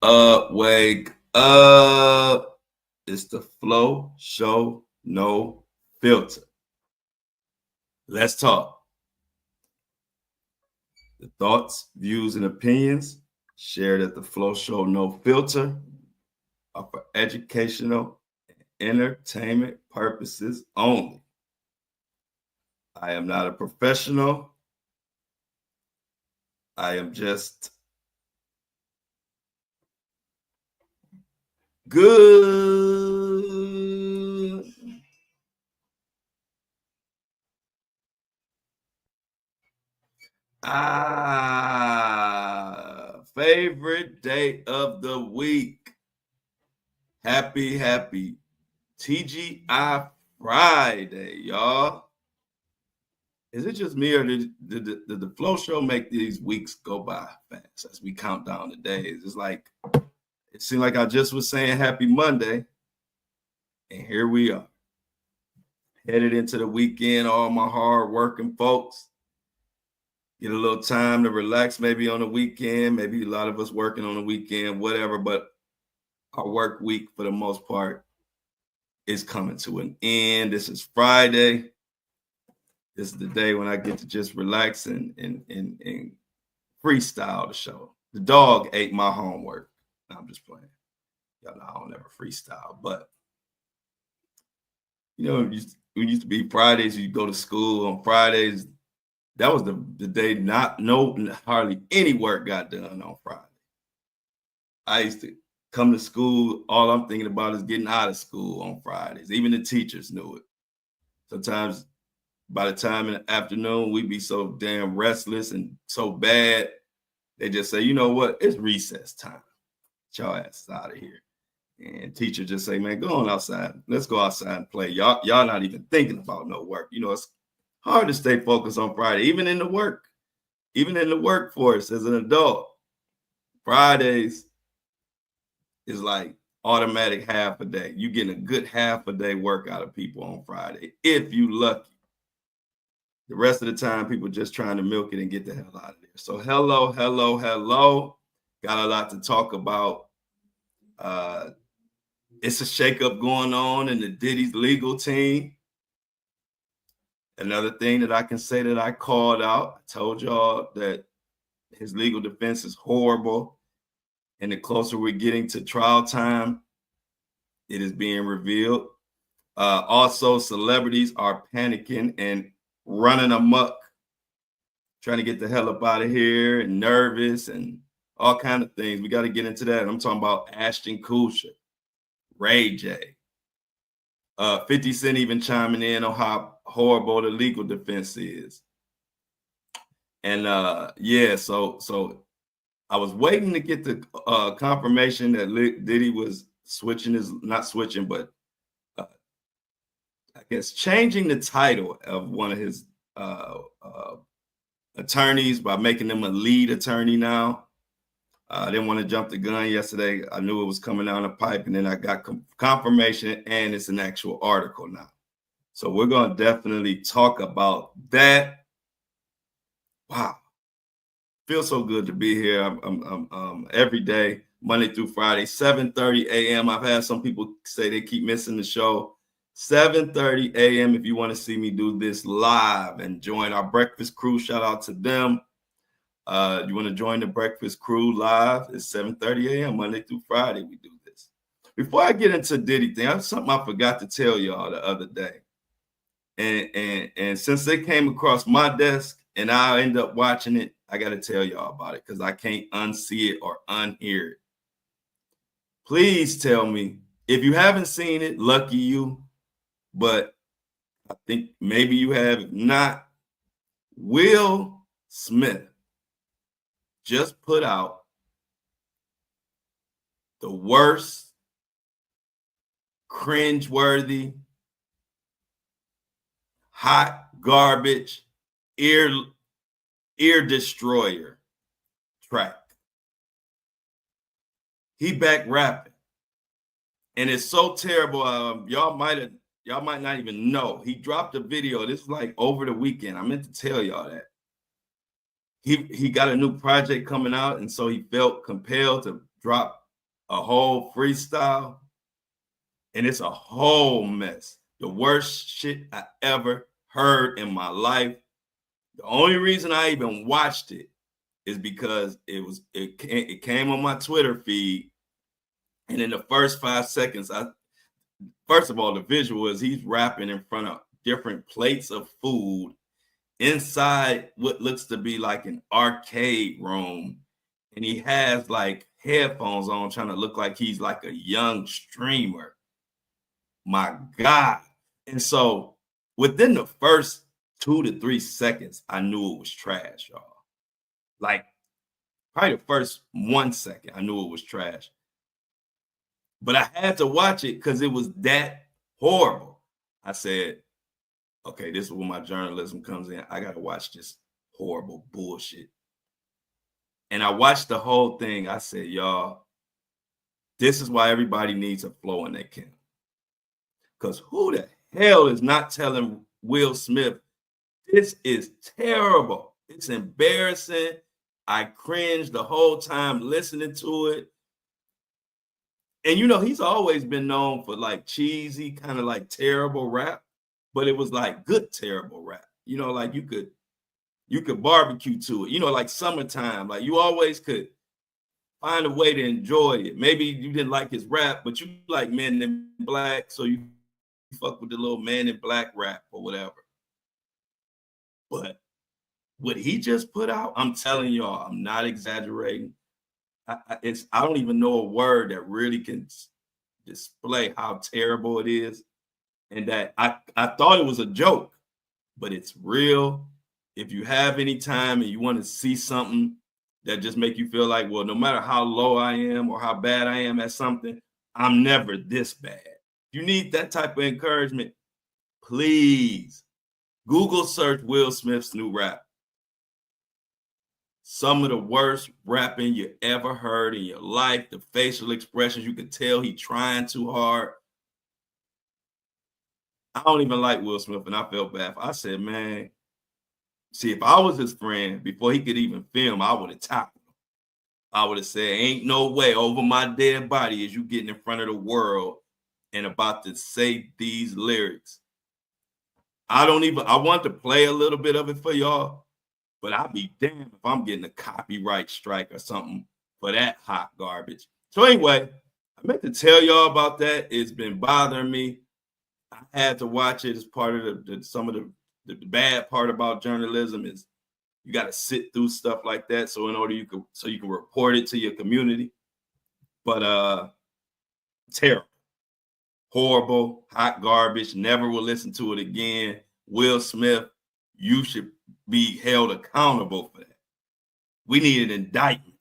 Wake up. It's the Flow Show, no filter. Let's talk. The thoughts, views, and opinions shared at the Flow Show, no filter, are for educational and entertainment purposes only. I am not a professional. I am just good. Favorite day of the week. Happy TGI Friday, y'all. Is it just me or did the Flow Show make these weeks go by fast as we count down the days? It's like, it seemed like I just was saying happy Monday, and here we are. Headed into the weekend, all my hard working folks. Get a little time to relax maybe on the weekend. Maybe a lot of us working on the weekend, whatever, but our work week for the most part is coming to an end. This is Friday. This is the day when I get to just relax and freestyle the show. The dog ate my homework. No, I'm just playing. Y'all know I don't ever freestyle, but you know, it used to be Fridays. You go to school on Fridays. That was the day hardly any work got done on Friday. I used to come to school. All I'm thinking about is getting out of school on Fridays. Even the teachers knew it. Sometimes by the time in the afternoon, we'd be so damn restless and so bad. They just say, you know what? It's recess time. Get y'all asses out of here. And teacher just say, man, go on outside. Let's go outside and play. Y'all not even thinking about no work. You know, it's hard to stay focused on Friday, even in the workforce as an adult. Fridays is like automatic half a day. You getting a good half a day work out of people on Friday, if you lucky. The rest of the time, people just trying to milk it and get the hell out of there. So hello. Got a lot to talk about. It's a shakeup going on in the Diddy's legal team. Another thing that I can say that I called out, I told y'all that his legal defense is horrible. And the closer we're getting to trial time, it is being revealed. Also, celebrities are panicking and running amok, trying to get the hell up out of here and nervous and all kind of things. We got to get into that. I'm talking about Ashton Kutcher, Ray J. 50 Cent even chiming in on how horrible the legal defense is. And so I was waiting to get the confirmation that Diddy was not switching, but I guess changing the title of one of his attorneys by making them a lead attorney now. I didn't want to jump the gun yesterday. I knew it was coming down the pipe, and then I got confirmation, and it's an actual article now. So we're going to definitely talk about that. Wow. Feels so good to be here. I'm every day, Monday through Friday, 7:30 a.m. I've had some people say they keep missing the show. 7:30 a.m. if you want to see me do this live and join our breakfast crew. Shout out to them. You want to join the breakfast crew live? It's 7:30 a.m. Monday through Friday. We do this. Before I get into Diddy thing, I have something I forgot to tell y'all the other day. And since they came across my desk and I end up watching it, I got to tell y'all about it because I can't unsee it or unhear it. Please tell me if you haven't seen it, lucky you. But I think maybe you have. If not, Will Smith just put out the worst, cringeworthy, hot garbage, ear destroyer track. He back rapping, and it's so terrible. Y'all might not even know. He dropped a video. This was like over the weekend. I meant to tell y'all that. He got a new project coming out, and so he felt compelled to drop a whole freestyle, and it's a whole mess. The worst shit I ever heard in my life. The only reason I even watched it is because it came on my Twitter feed, and in the first 5 seconds, first of all, the visual is he's rapping in front of different plates of food inside what looks to be like an arcade room, and he has like headphones on, trying to look like he's like a young streamer. My God. And so within the first 2 to 3 seconds, I knew it was trash, y'all. Like probably the first 1 second, I knew it was trash. But I had to watch it because it was that horrible. I said, okay, this is where my journalism comes in. I got to watch this horrible bullshit. And I watched the whole thing. I said, y'all, this is why everybody needs a flow in their camp. Because who the hell is not telling Will Smith, this is terrible. It's embarrassing. I cringed the whole time listening to it. And, you know, he's always been known for like cheesy, kind of like terrible rap, but it was like good, terrible rap. You know, like you could barbecue to it, you know, like summertime, like you always could find a way to enjoy it. Maybe you didn't like his rap, but you like Men in Black, so you fuck with the little Man in Black rap or whatever. But what he just put out, I'm telling y'all, I'm not exaggerating. I don't even know a word that really can display how terrible it is. And that I thought it was a joke, but it's real. If you have any time and you want to see something that just make you feel like, well, no matter how low I am or how bad I am at something, I'm never this bad. You need that type of encouragement, please Google search Will Smith's new rap. Some of the worst rapping you ever heard in your life. The facial expressions, you can tell he trying too hard. I don't even like Will Smith, and I felt bad. I said, man, see, if I was his friend, before he could even film, I would have tackled him. I would have said, ain't no way over my dead body is you getting in front of the world and about to say these lyrics. I want to play a little bit of it for y'all, but I'll be damned if I'm getting a copyright strike or something for that hot garbage. So anyway, I meant to tell y'all about that. It's been bothering me. I had to watch it as part of some of the bad part about journalism is you got to sit through stuff like that. So in order you can report it to your community. But terrible, horrible, hot garbage. Never will listen to it again. Will Smith, you should be held accountable for that. We need an indictment.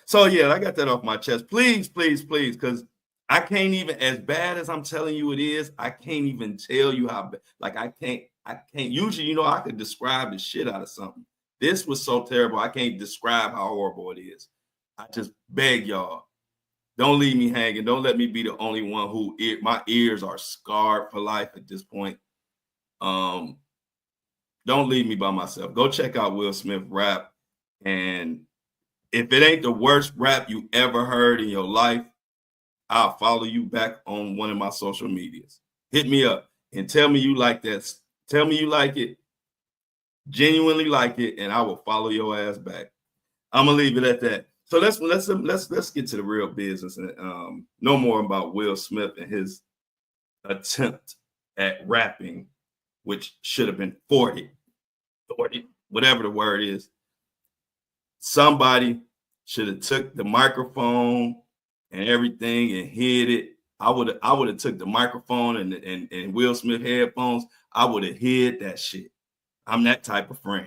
So yeah, I got that off my chest. Please, please, please, because I can't even, as bad as I'm telling you it is, I can't even tell you how bad. Like I can't usually, you know, I could describe the shit out of something. This was so terrible. I can't describe how horrible it is. I just beg y'all, don't leave me hanging. Don't let me be the only one who my ears are scarred for life at this point. Don't leave me by myself. Go check out Will Smith rap. And if it ain't the worst rap you ever heard in your life, I'll follow you back on one of my social medias. Hit me up and tell me you like that. Tell me you like it, genuinely like it, and I will follow your ass back. I'm gonna leave it at that. So let's get to the real business and no more about Will Smith and his attempt at rapping, which should have been 40, whatever the word is. Somebody should have took the microphone and everything and hid it. I would have took the microphone and Will Smith headphones. I would have hid that shit. I'm that type of friend.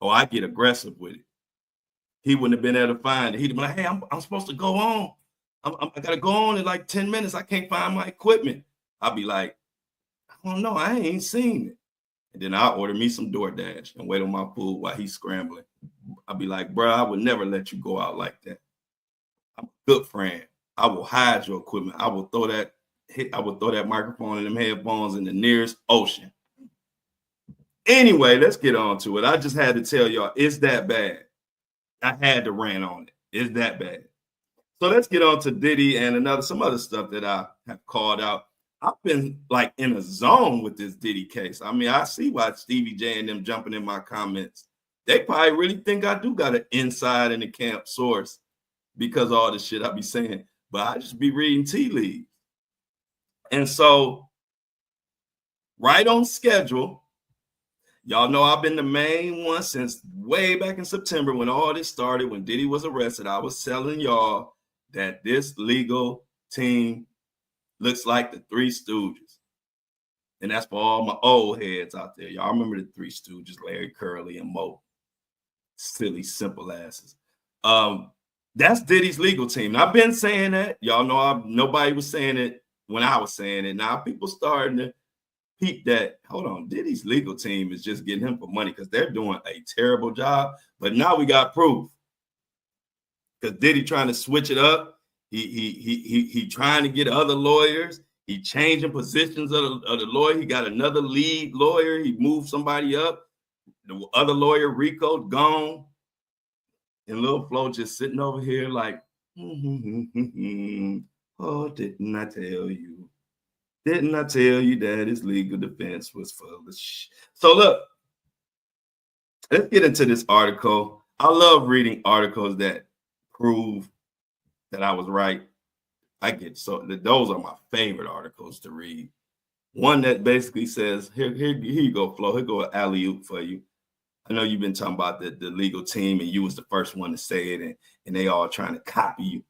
Oh, I get aggressive with it. He wouldn't have been able to find it. He'd be like, hey, I'm supposed to go on. I got to go on in like 10 minutes. I can't find my equipment. I'll be like, I don't know. I ain't seen it. And then I'll order me some DoorDash and wait on my food while he's scrambling. I'll be like, bro, I would never let you go out like that. I'm a good friend. I will hide your equipment. I will throw that microphone and them headphones in the nearest ocean. Anyway, let's get on to it. I just had to tell y'all, it's that bad. I had to rant on it. It's that bad. So let's get on to Diddy and some other stuff that I have called out. I've been like in a zone with this Diddy case. I mean, I see why Stevie J and them jumping in my comments. They probably really think I do got an inside in the camp source because of all the shit I be saying. But I just be reading tea leaves. And so, right on schedule, y'all know I've been the main one since way back in September when all this started, when Diddy was arrested. I was telling y'all that this legal team looks like the Three Stooges. And that's for all my old heads out there. Y'all remember the Three Stooges, Larry, Curly, and Moe. Silly, simple asses. That's Diddy's legal team. And I've been saying that. Y'all know nobody was saying it when I was saying it. Now people starting to peep that, hold on, Diddy's legal team is just getting him for money because they're doing a terrible job. But now we got proof. Because Diddy trying to switch it up. He trying to get other lawyers. He changing positions of the lawyer. He got another lead lawyer. He moved somebody up. The other lawyer, Rico, gone. And Lil Flo just sitting over here like, oh, didn't I tell you? Didn't I tell you that his legal defense was full of shit? So look, let's get into this article. I love reading articles that prove that I was right. Those are my favorite articles to read. One that basically says, here you go, Flo. Here go an alley-oop for you. I know you've been talking about the legal team and you was the first one to say it and they all trying to copy you.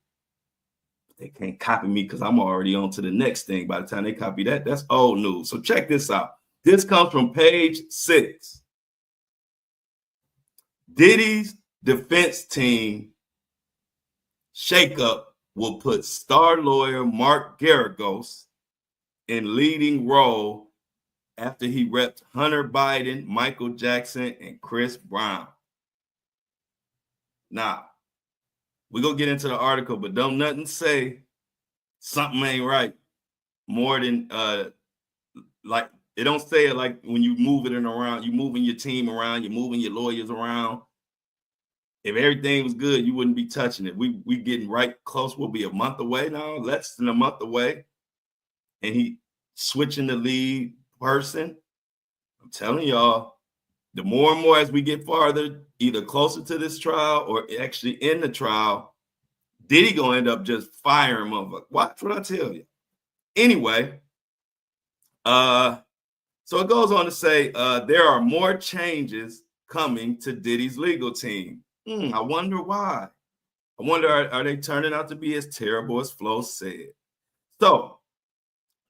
They can't copy me because I'm already on to the next thing. By the time they copy that, that's old news. So check this out. This comes from page 6. Diddy's defense team shakeup will put star lawyer Mark Garagos in leading role after he repped Hunter Biden, Michael Jackson, and Chris Brown. Now, we're going to get into the article, but don't nothing say something ain't right more than, like, it don't say it like when you moving it around, you moving your team around, you're moving your lawyers around. If everything was good, you wouldn't be touching it. We getting right close. We'll be a month away now, less than a month away. And he switching the lead person. I'm telling y'all, the more and more as we get farther, either closer to this trial or actually in the trial, Diddy gonna end up just firing motherfucker. Watch what I tell you. Anyway, so it goes on to say there are more changes coming to Diddy's legal team. I wonder why. I wonder, are they turning out to be as terrible as Flo said? So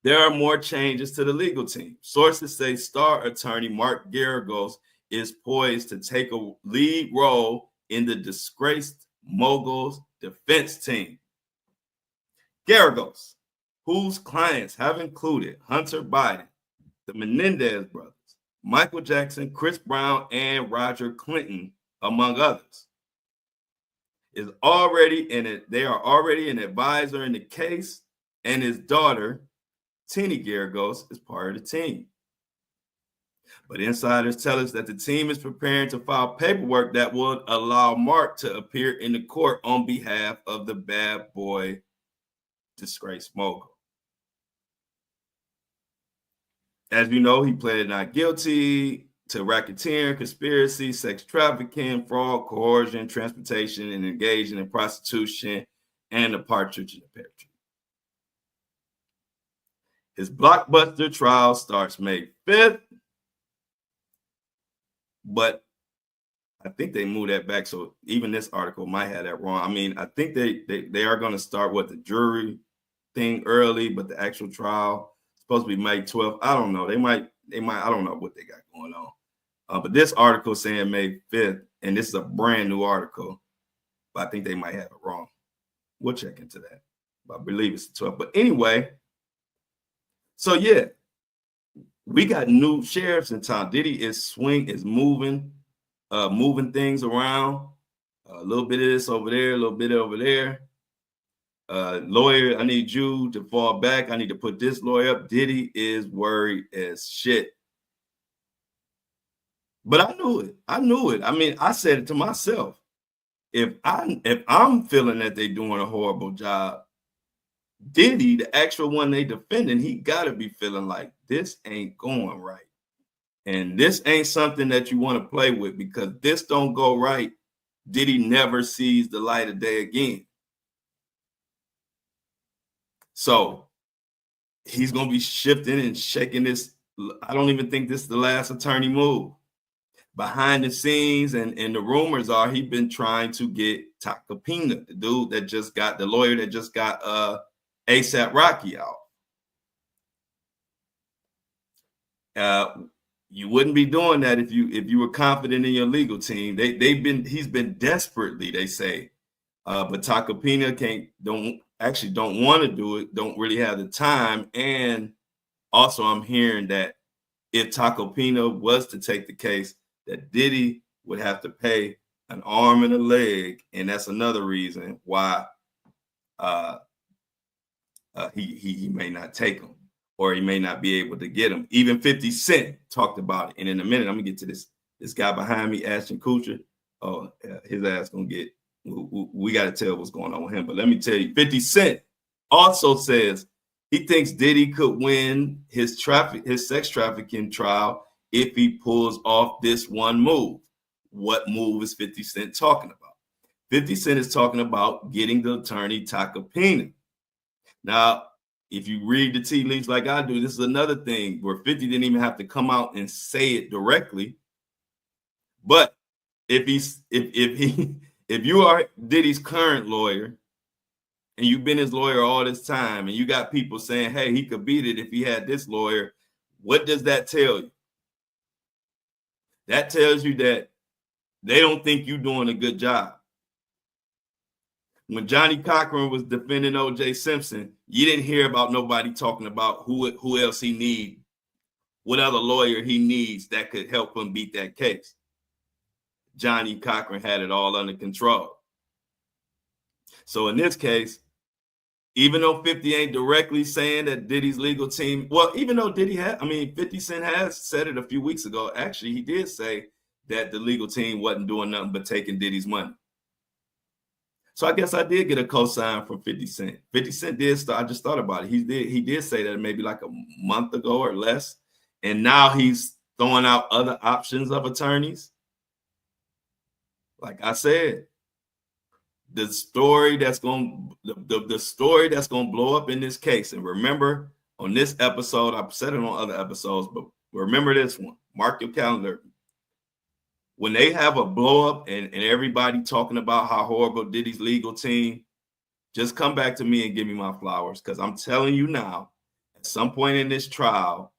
there are more changes to the legal team. Sources say star attorney Mark Garagos is poised to take a lead role in the disgraced mogul's defense team. Garagos, whose clients have included Hunter Biden, the Menendez brothers, Michael Jackson, Chris Brown, and Roger Clinton, among others, they are already an advisor in the case, and his daughter, Tini Garagos, is part of the team. But insiders tell us that the team is preparing to file paperwork that would allow Mark to appear in the court on behalf of the bad boy disgraced mogul. As you know, he pleaded not guilty to racketeering, conspiracy, sex trafficking, fraud, coercion, transportation, and engaging in prostitution, and the partridge in the pear tree. His blockbuster trial starts May 5th, but I think they moved that back. So even this article might have that wrong. I mean, I think they are going to start the jury thing early, but the actual trial is supposed to be May 12th. I don't know. They might, I don't know what they got going on. But this article saying May 5th, and this is a brand new article, but I think they might have it wrong. We'll check into that. But I believe it's the 12th. But anyway, so yeah, we got new sheriffs in town. Diddy is moving things around. A little bit of this over there, a little bit over there. Lawyer, I need you to fall back. I need to put this lawyer up. Diddy is worried as shit. But I knew it. I mean, I said it to myself. if I'm feeling that they're doing a horrible job, Diddy, the actual one they defending, he gotta be feeling like this ain't going right. And this ain't something that you want to play with, because this don't go right, Diddy never sees the light of day again. So he's going to be shifting and shaking this. I don't even think this is the last attorney move. Behind the scenes, and the rumors are he's been trying to get Tacopina, the dude that just got, the lawyer that just got ASAP Rocky out. You wouldn't be doing that if you were confident in your legal team. He's been desperately, they say, but Tacopina don't want to do it, don't really have the time. And also I'm hearing that if Tacopina was to take the case, that Diddy would have to pay an arm and a leg, and that's another reason why he may not take them, or he may not be able to get them. Even 50 Cent talked about it. And in a minute, I'm gonna get to this guy behind me, Ashton Kutcher. Oh, his ass gonna get. We got to tell what's going on with him. But let me tell you, 50 Cent also says he thinks Diddy could win his sex trafficking trial if he pulls off this one move. What move is 50 Cent talking about? 50 Cent is talking about getting the attorney Tacopina. Now, if you read the tea leaves like I do, this is another thing where 50 didn't even have to come out and say it directly. But if you are Diddy's current lawyer, and you've been his lawyer all this time, and you got people saying, hey, he could beat it if he had this lawyer, what does that tell you? That tells you that they don't think you're doing a good job. When Johnny Cochran was defending O.J. Simpson, you didn't hear about nobody talking about who else he needs, what other lawyer he needs that could help him beat that case. Johnny Cochran had it all under control. So in this case, even though 50 ain't directly saying that Diddy's legal team, well, even though 50 Cent has said it a few weeks ago, actually, he did say that the legal team wasn't doing nothing but taking Diddy's money. So I guess I did get a cosign from 50 Cent. 50 Cent did start, I just thought about it. He did say that maybe like a month ago or less. And now he's throwing out other options of attorneys. Like I said, the story that's going to blow up in this case. And remember, on this episode, I've said it on other episodes, but remember this one. Mark your calendar. When they have a blow up and everybody talking about how horrible Diddy's legal team, just come back to me and give me my flowers. Because I'm telling you now, at some point in this trial,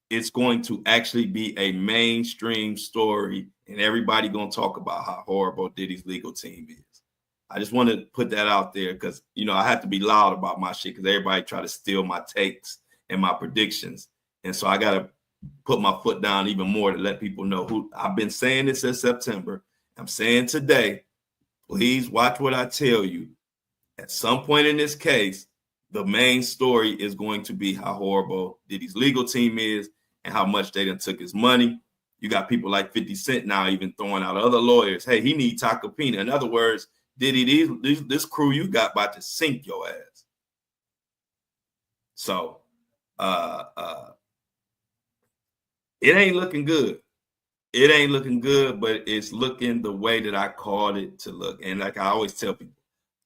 it's going to actually be a mainstream story, and everybody going to talk about how horrible Diddy's legal team is. I just want to put that out there because, I have to be loud about my shit because everybody try to steal my takes and my predictions. And so I got to put my foot down even more to let people know who I've been saying this in September. I'm saying today, please watch what I tell you. At some point in this case, the main story is going to be how horrible Diddy's legal team is and how much they done took his money. You got people like 50 Cent now even throwing out other lawyers. Hey, he need Tacopina. In other words, Diddy, this crew you got about to sink your ass. So it ain't looking good. It ain't looking good, but it's looking the way that I called it to look. And like I always tell people,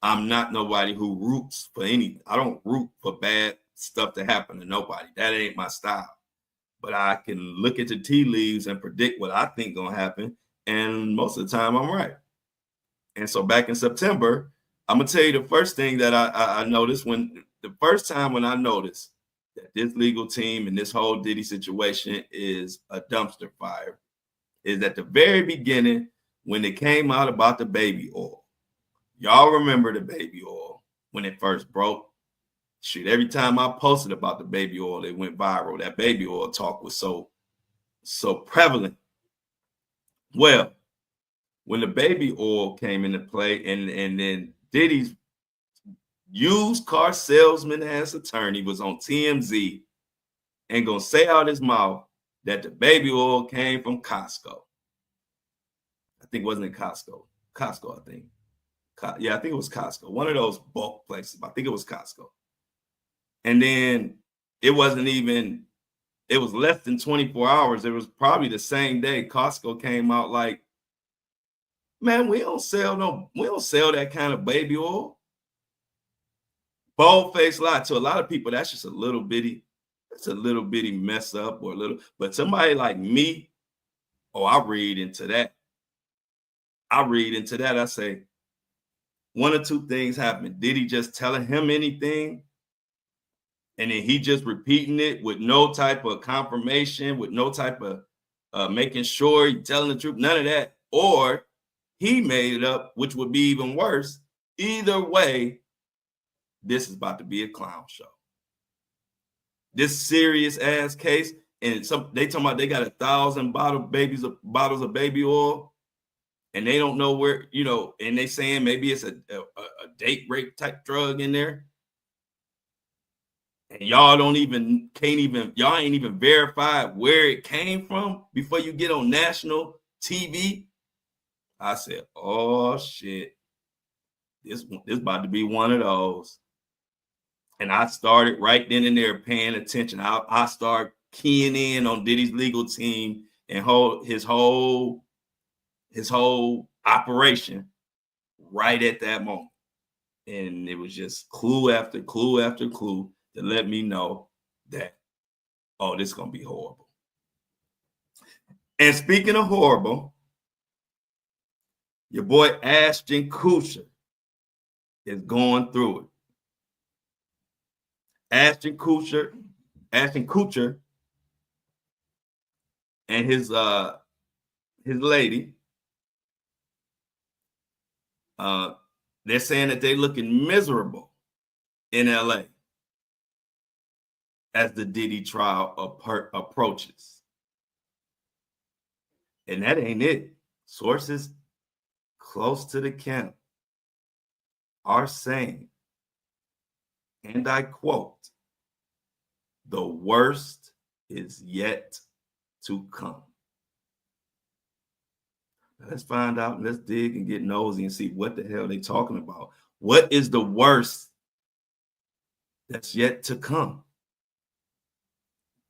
I'm not nobody who roots for anything. I don't root for bad stuff to happen to nobody. That ain't my style. But I can look at the tea leaves and predict what I think gonna happen. And most of the time I'm right. And so back in September, I'm gonna tell you the first thing that I noticed the first time when I noticed that this legal team and this whole Diddy situation is a dumpster fire is at the very beginning when it came out about the baby oil. Y'all remember the baby oil when it first broke? Shoot, every time I posted about the baby oil, it went viral. That baby oil talk was so prevalent. Well, when the baby oil came into play and then Diddy's used car salesman as attorney was on TMZ and gonna say out his mouth that the baby oil came from Costco. I think it wasn't in Costco. Costco, I think. Yeah, I think it was Costco. One of those bulk places. I think it was Costco. And then it wasn't even, it was less than 24 hours. It was probably the same day Costco came out like, man, we don't sell that kind of baby oil. Bold-faced lie. To a lot of people, that's just a little bitty mess up or a little, but somebody like me, I read into that. I say, one or two things happened. Did he just telling him anything? And then he just repeating it with no type of confirmation, with no type of making sure he's telling the truth, none of that. Or he made it up, which would be even worse. Either way, this is about to be a clown show. This serious ass case, and they talking about they got 1,000 bottles of baby oil, and they don't know where, and they saying maybe it's a date rape type drug in there. And y'all ain't even verified where it came from before you get on national TV. I said, oh shit, this about to be one of those. And I started right then and there paying attention. I started keying in on Diddy's legal team and his whole operation right at that moment. And it was just clue after clue after clue to let me know that, this is going to be horrible. And speaking of horrible, your boy Ashton Kutcher is going through it. Ashton Kutcher and his lady, they're saying that they're looking miserable in LA as the Diddy trial approaches. And that ain't it. Sources close to the camp are saying, and I quote, "The worst is yet to come." Now let's find out, let's dig and get nosy and see what the hell they talking about. What is the worst that's yet to come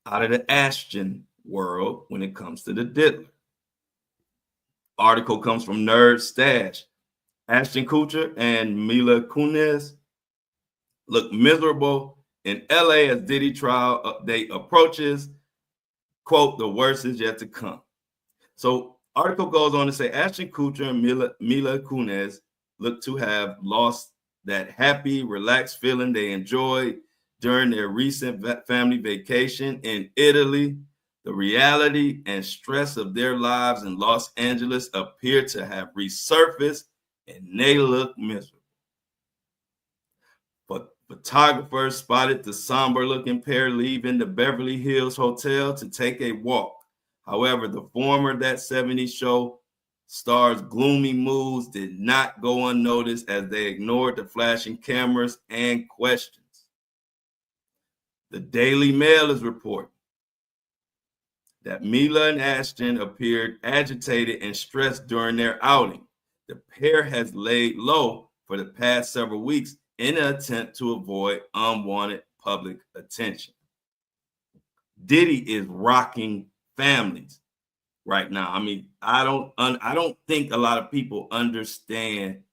out of the Ashton world when it comes to the diddler? Article comes from Nerd Stash. Ashton Kutcher and Mila Kunis look miserable in LA as Diddy trial update approaches. Quote, "The worst is yet to come." So article goes on to say Ashton Kutcher and Mila Kunis look to have lost that happy, relaxed feeling they enjoyed during their recent family vacation in Italy. The reality and stress of their lives in Los Angeles appear to have resurfaced, and they look miserable. But photographers spotted the somber-looking pair leaving the Beverly Hills Hotel to take a walk. However, the former That 70s Show star's gloomy moods did not go unnoticed as they ignored the flashing cameras and questions. The Daily Mail is reporting that Mila and Ashton appeared agitated and stressed during their outing. The pair has laid low for the past several weeks in an attempt to avoid unwanted public attention. Diddy is rocking families right now. I mean, I don't think a lot of people understand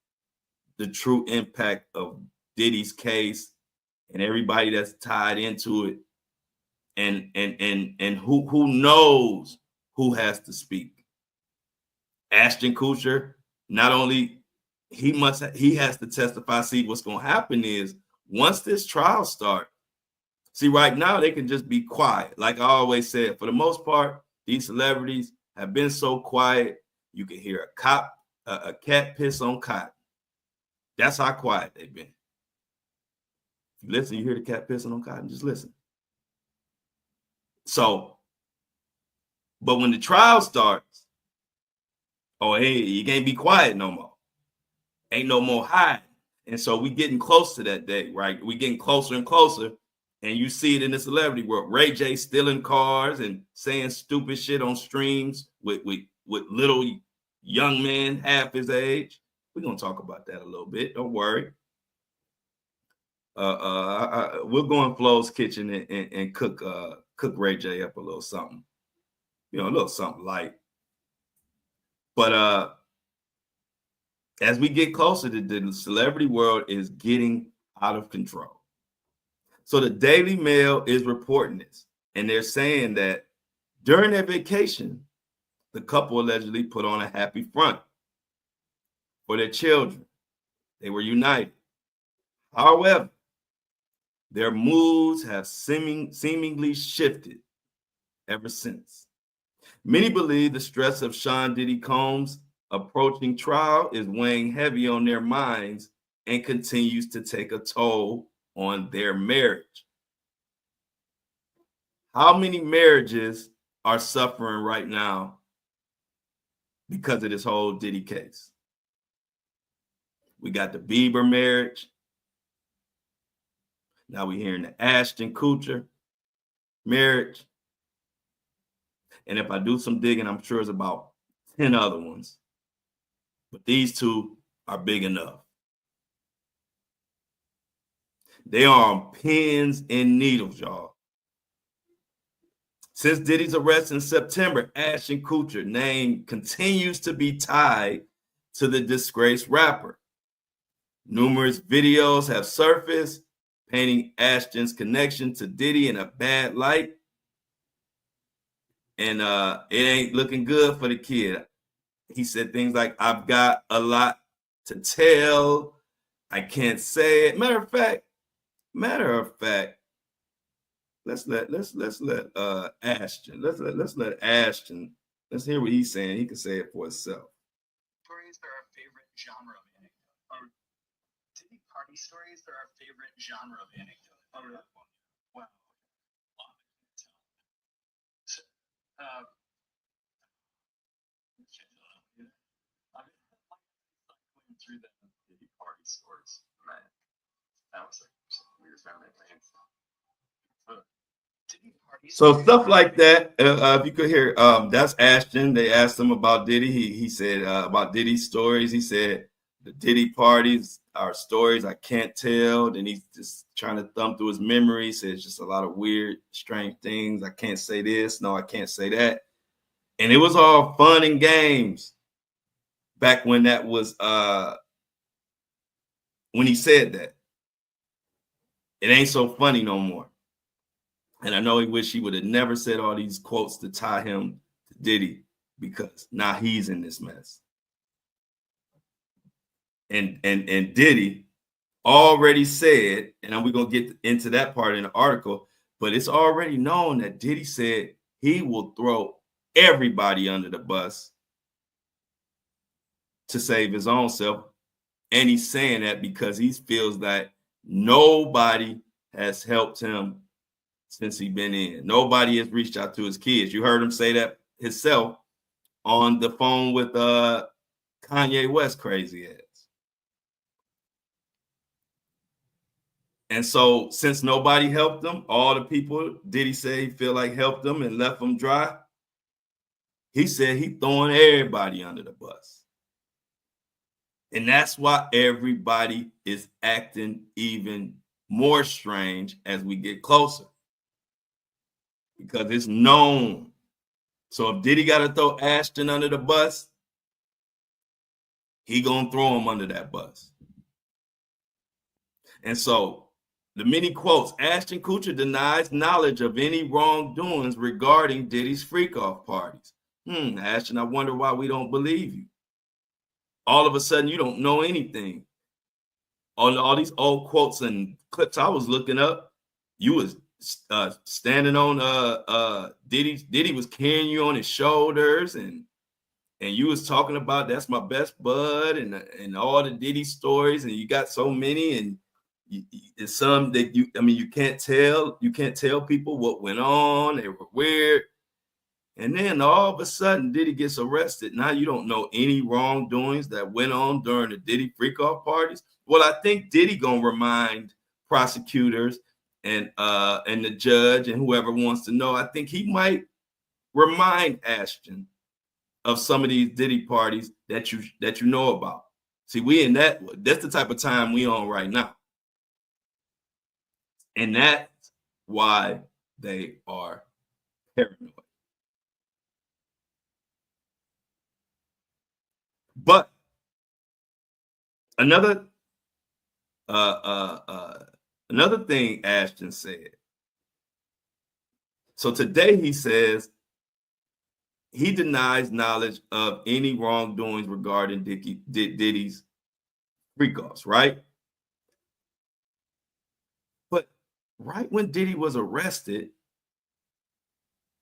the true impact of Diddy's case and everybody that's tied into it, and who knows who has to speak. Ashton Kutcher, not only he has to testify. See, what's going to happen is once this trial starts, see, right now they can just be quiet. Like I always said, for the most part, these celebrities have been so quiet, you can hear a cat piss on cotton. That's how quiet they've been. If you listen, you hear the cat pissing on cotton, just listen. So, but when the trial starts, hey, you can't be quiet no more. Ain't no more hiding. And so we getting close to that day, right? We getting closer and closer. And you see it in the celebrity world. Ray J stealing cars and saying stupid shit on streams with little young men half his age. We're gonna talk about that a little bit. Don't worry. We'll go in Flo's kitchen and cook Ray J up a little something, a little something light. But as we get closer, the celebrity world is getting out of control. So the Daily Mail is reporting this, and they're saying that during their vacation, the couple allegedly put on a happy front for their children. They were united. However, their moods have seemingly shifted ever since. Many believe the stress of Sean Diddy Combs' approaching trial is weighing heavy on their minds and continues to take a toll on their marriage. How many marriages are suffering right now because of this whole Diddy case? We got the Bieber marriage. Now we're hearing the Ashton Kutcher marriage. And if I do some digging, I'm sure it's about 10 other ones. But these two are big enough. They are on pins and needles, y'all. Since Diddy's arrest in September, Ashton Kutcher name continues to be tied to the disgraced rapper. Numerous videos have surfaced painting Ashton's connection to Diddy in a bad light. And it ain't looking good for the kid. He said things like, "I've got a lot to tell. I can't say it." Matter of fact, let's let Ashton. Let's let Ashton. Let's hear what he's saying. He can say it for himself. Stories are our favorite genre of anecdote. Diddy party stories are our favorite genre of anecdote. Wow. Through the Diddy party stories, man, that was like some weird family thing. So stuff like that. If you could hear, that's Ashton. They asked him about Diddy. He said about Diddy's stories. He said the Diddy parties are stories I can't tell. Then he's just trying to thumb through his memory. He says just a lot of weird, strange things. I can't say this. No, I can't say that. And it was all fun and games back when that was when he said that. It ain't so funny no more. And I know he wish he would have never said all these quotes to tie him to Diddy, because now he's in this mess. And Diddy already said, and we're going to get into that part in the article, but it's already known that Diddy said he will throw everybody under the bus to save his own self. And he's saying that because he feels that nobody has helped him since he's been in. Nobody has reached out to his kids. You heard him say that himself on the phone with Kanye West, crazy ass. And so since nobody helped him, all the people Diddy say he feel like helped him and left him dry, he said he throwing everybody under the bus. And that's why everybody is acting even more strange as we get closer, because it's known. So if Diddy got to throw Ashton under the bus, he gonna throw him under that bus. And so the many quotes: Ashton Kutcher denies knowledge of any wrongdoings regarding Diddy's freak-off parties. Ashton, I wonder why we don't believe you. All of a sudden, you don't know anything. All these old quotes and clips I was looking up, you was standing on Diddy was carrying you on his shoulders, and you was talking about that's my best bud and all the Diddy stories, and you got so many, and it's some that you can't tell people what went on. They were weird. And then all of a sudden Diddy gets arrested. Now you don't know any wrongdoings that went on during the Diddy freak-off parties. Well, I think Diddy gonna remind prosecutors and the judge and whoever wants to know. I think he might remind Ashton of some of these Diddy parties that you know about. See, that's the type of time we on right now. And that's why they are paranoid. But another thing Ashton said. So today he says he denies knowledge of any wrongdoings regarding Diddy's freak-offs, right? But right when Diddy was arrested,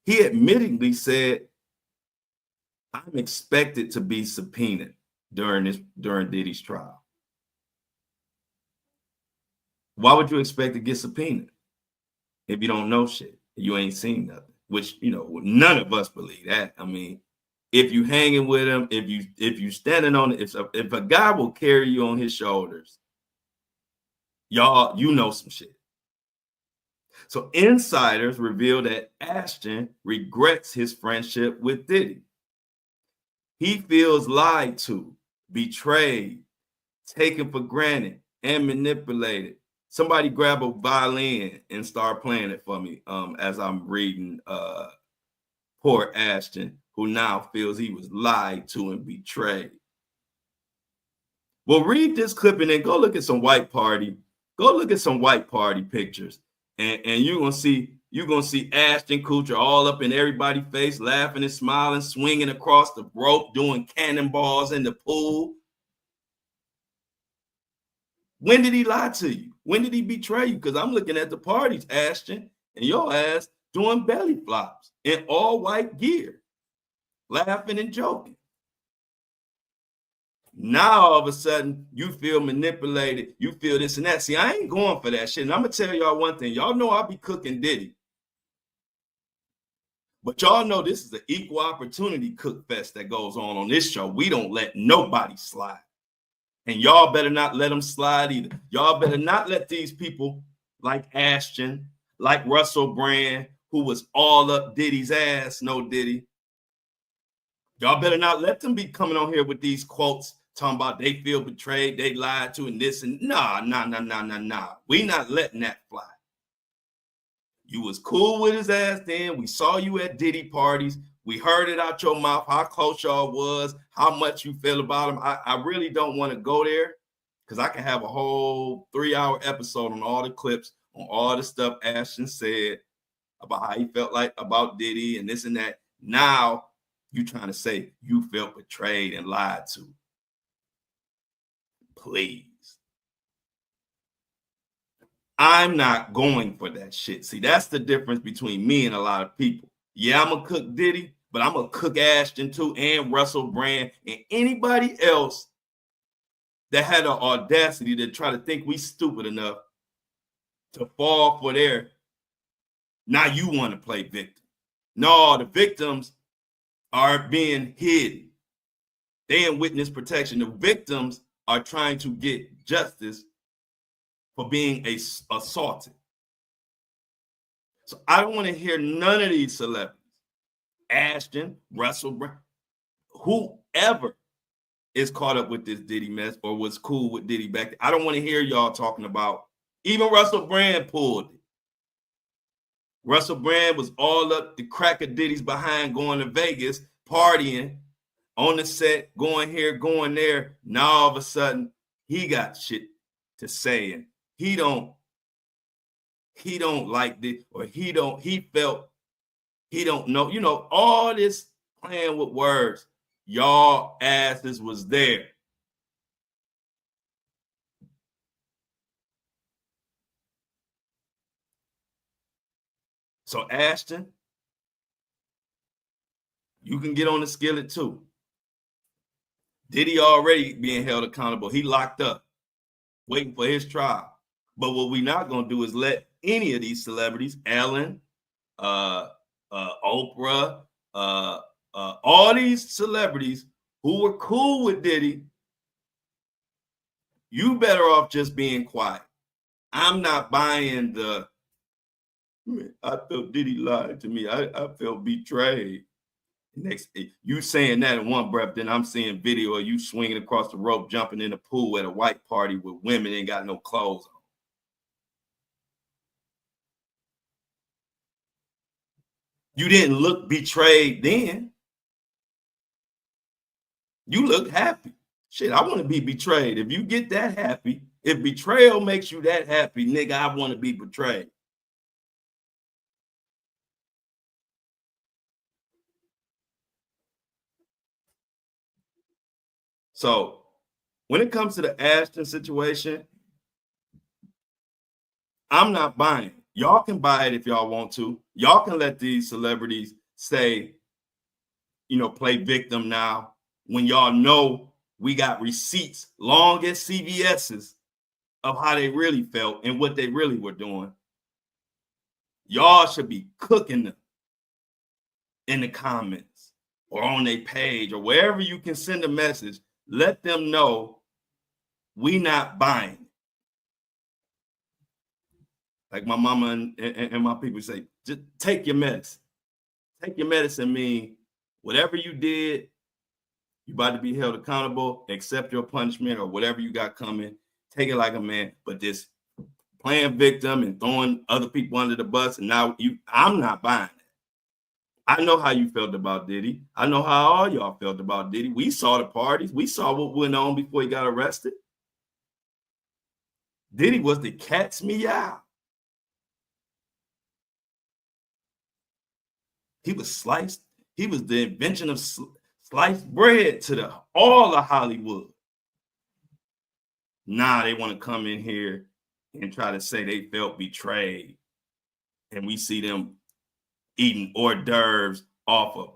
he admittedly said, I'm expected to be subpoenaed during Diddy's trial. Why would you expect to get subpoenaed if you don't know shit? You ain't seen nothing, which, none of us believe that. I mean, if you hanging with him, if you standing on it, if a guy will carry you on his shoulders, y'all, some shit. So insiders reveal that Ashton regrets his friendship with Diddy. He feels lied to, betrayed, taken for granted, and manipulated. Somebody grab a violin and start playing it for me as I'm reading poor Ashton, who now feels he was lied to and betrayed. Well, read this clip and then go look at some white party. Go look at some white party pictures, and you're gonna see Ashton Kutcher all up in everybody's face, laughing and smiling, swinging across the rope, doing cannonballs in the pool. When did he lie to you? When did he betray you? Because I'm looking at the parties, Ashton, and your ass doing belly flops in all white gear, laughing and joking. Now all of a sudden you feel manipulated. You feel this and that. See, I ain't going for that shit. And I'm gonna tell y'all one thing. Y'all know I'll be cooking Diddy. But y'all know this is the equal opportunity cook fest that goes on this show. We don't let nobody slide. And y'all better not let them slide either. Y'all better not let these people like Ashton, like Russell Brand, who was all up Diddy's ass, no Diddy. Y'all better not let them be coming on here with these quotes talking about they feel betrayed, they lied to, and this and nah. We not letting that fly. You was cool with his ass then. We saw you at Diddy parties. We heard it out your mouth, how close y'all was, how much you feel about him. I really don't want to go there because I can have a whole 3-hour episode on all the clips, on all the stuff Ashton said about how he felt like about Diddy and this and that. Now you trying to say you felt betrayed and lied to. Please. I'm not going for that shit. See, that's the difference between me and a lot of people. Yeah, I'm going to cook Diddy, but I'm going to cook Ashton too, and Russell Brand, and anybody else that had the audacity to try to think we stupid enough to fall for their, now you want to play victim. No, the victims are being hidden. They in witness protection. The victims are trying to get justice for being assaulted. So I don't want to hear none of these celebrities, Ashton, Russell Brand, whoever is caught up with this Diddy mess or was cool with Diddy back then. I don't want to hear y'all talking about, even Russell Brand pulled it. Russell Brand was all up the crack of Diddy's behind, going to Vegas, partying on the set, going here, going there. Now all of a sudden he got shit to say, and he don't like this, or he felt he don't know, all this playing with words. Y'all asses was there. So Ashton, you can get on the skillet too. Diddy already being held accountable. He locked up, waiting for his trial. But what we're not going to do is let any of these celebrities, Ellen, Oprah, all these celebrities who were cool with Diddy, you better off just being quiet. I'm not buying I felt Diddy lied to me. I felt betrayed. Next, you saying that in one breath, then I'm seeing video of you swinging across the rope, jumping in the pool at a white party with women ain't got no clothes on. You didn't look betrayed then. You look happy. Shit, I want to be betrayed. If you get that happy, if betrayal makes you that happy, nigga, I want to be betrayed. So when it comes to the Ashton situation, I'm not buying. Y'all can buy it if y'all want to. Y'all can let these celebrities say, play victim now when y'all know we got receipts long as CVS's of how they really felt and what they really were doing. Y'all should be cooking them in the comments or on their page or wherever you can send a message. Let them know we not buying. Like my mama and my people say, just take your medicine. Take your medicine mean whatever you did, you about to be held accountable, accept your punishment or whatever you got coming. Take it like a man. But this playing victim and throwing other people under the bus, and now I'm not buying it. I know how you felt about Diddy. I know how all y'all felt about Diddy. We saw the parties. We saw what went on before he got arrested. Diddy was the cat's meow. He was sliced. He was the invention of sliced bread to all of Hollywood. Nah, they want to come in here and try to say they felt betrayed. And we see them eating hors d'oeuvres off of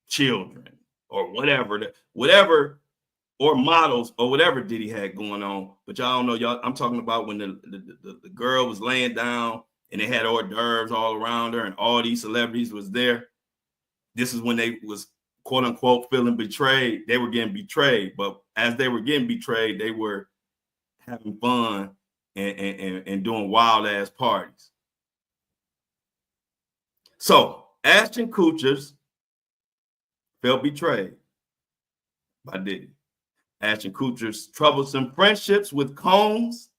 children or whatever, or models or whatever Diddy had going on. But y'all don't know, y'all. I'm talking about when the girl was laying down and they had hors d'oeuvres all around her and all these celebrities was there. This is when they was quote unquote feeling betrayed. They were getting betrayed, but as they were getting betrayed, they were having fun and doing wild ass parties. So Ashton Kutcher felt betrayed by Diddy. Ashton Kutcher's troublesome friendships with Combs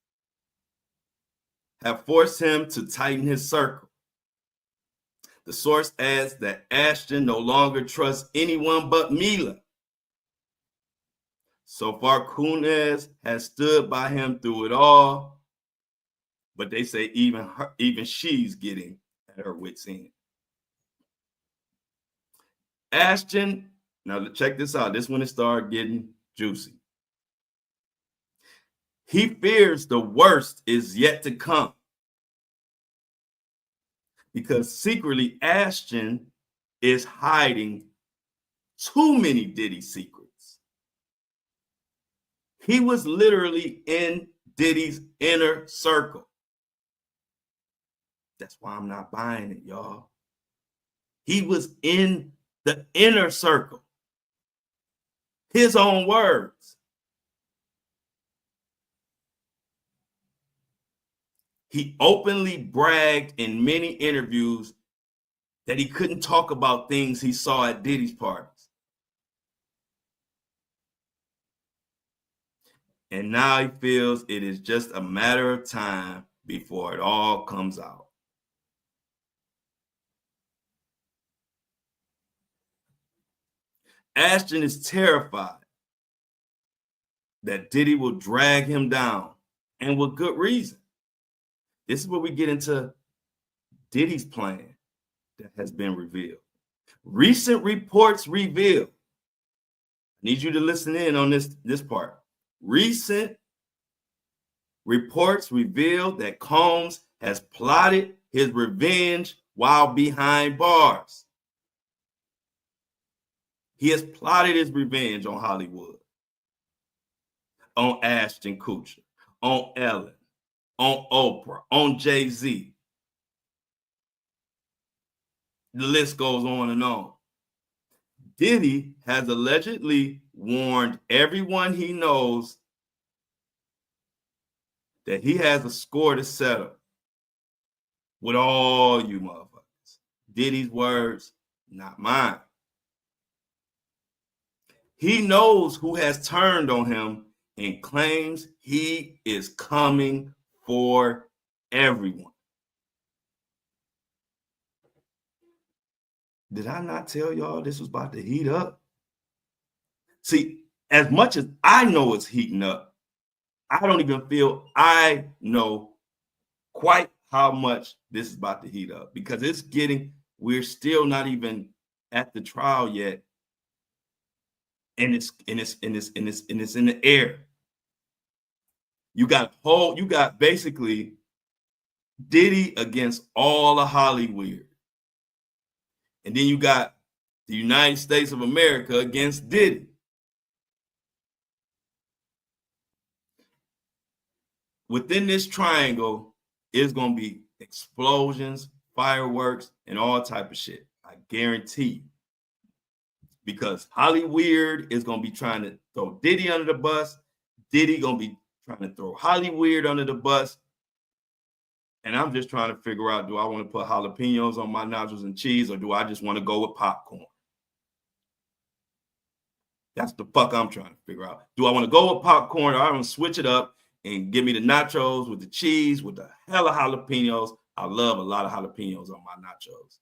have forced him to tighten his circle. The source adds that Ashton no longer trusts anyone but Mila. So far, Kunez has stood by him through it all, but they say even she's getting at her wits' end. Ashton, now check this out. This when it started getting juicy. He fears the worst is yet to come because secretly Ashton is hiding too many Diddy secrets. He was literally in Diddy's inner circle. That's why I'm not buying it, y'all. He was in the inner circle. His own words. He openly bragged in many interviews that he couldn't talk about things he saw at Diddy's parties. And now he feels it is just a matter of time before it all comes out. Ashton is terrified that Diddy will drag him down, and with good reason. This is where we get into Diddy's plan that has been revealed. Recent reports reveal, I need you to listen in on this part. Recent reports reveal that Combs has plotted his revenge while behind bars. He has plotted his revenge on Hollywood, on Ashton Kutcher, on Ellen, on Oprah, on Jay-Z. The list goes on and on. Diddy has allegedly warned everyone he knows that he has a score to settle with all you motherfuckers. Diddy's words, not mine. He knows who has turned on him and claims he is coming for everyone. Did I not tell y'all this was about to heat up? See, as much as I know it's heating up, I don't even feel I know quite how much this is about to heat up, because we're still not even at the trial yet. And it's in the air. You got basically Diddy against all of Hollywood. And then you got the United States of America against Diddy. Within this triangle is going to be explosions, fireworks, and all type of shit. I guarantee you. Because Hollywood is going to be trying to throw Diddy under the bus. Diddy going to be trying to throw Hollywood under the bus. And I'm just trying to figure out, do I want to put jalapenos on my nachos and cheese, or do I just want to go with popcorn? That's the fuck I'm trying to figure out. Do I want to go with popcorn, or I want to switch it up and give me the nachos with the cheese, with the hella jalapenos? I love a lot of jalapenos on my nachos.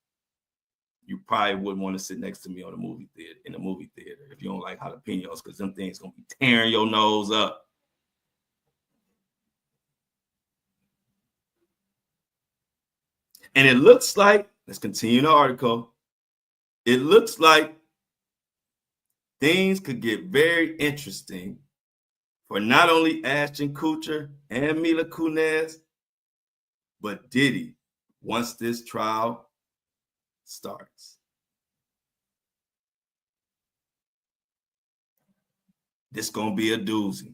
You probably wouldn't want to sit next to me in the movie theater if you don't like jalapenos, because them things gonna be tearing your nose up. And it looks like, let's continue the article. It looks like things could get very interesting for not only Ashton Kutcher and Mila Kunis, but Diddy once this trial starts. This gonna be a doozy.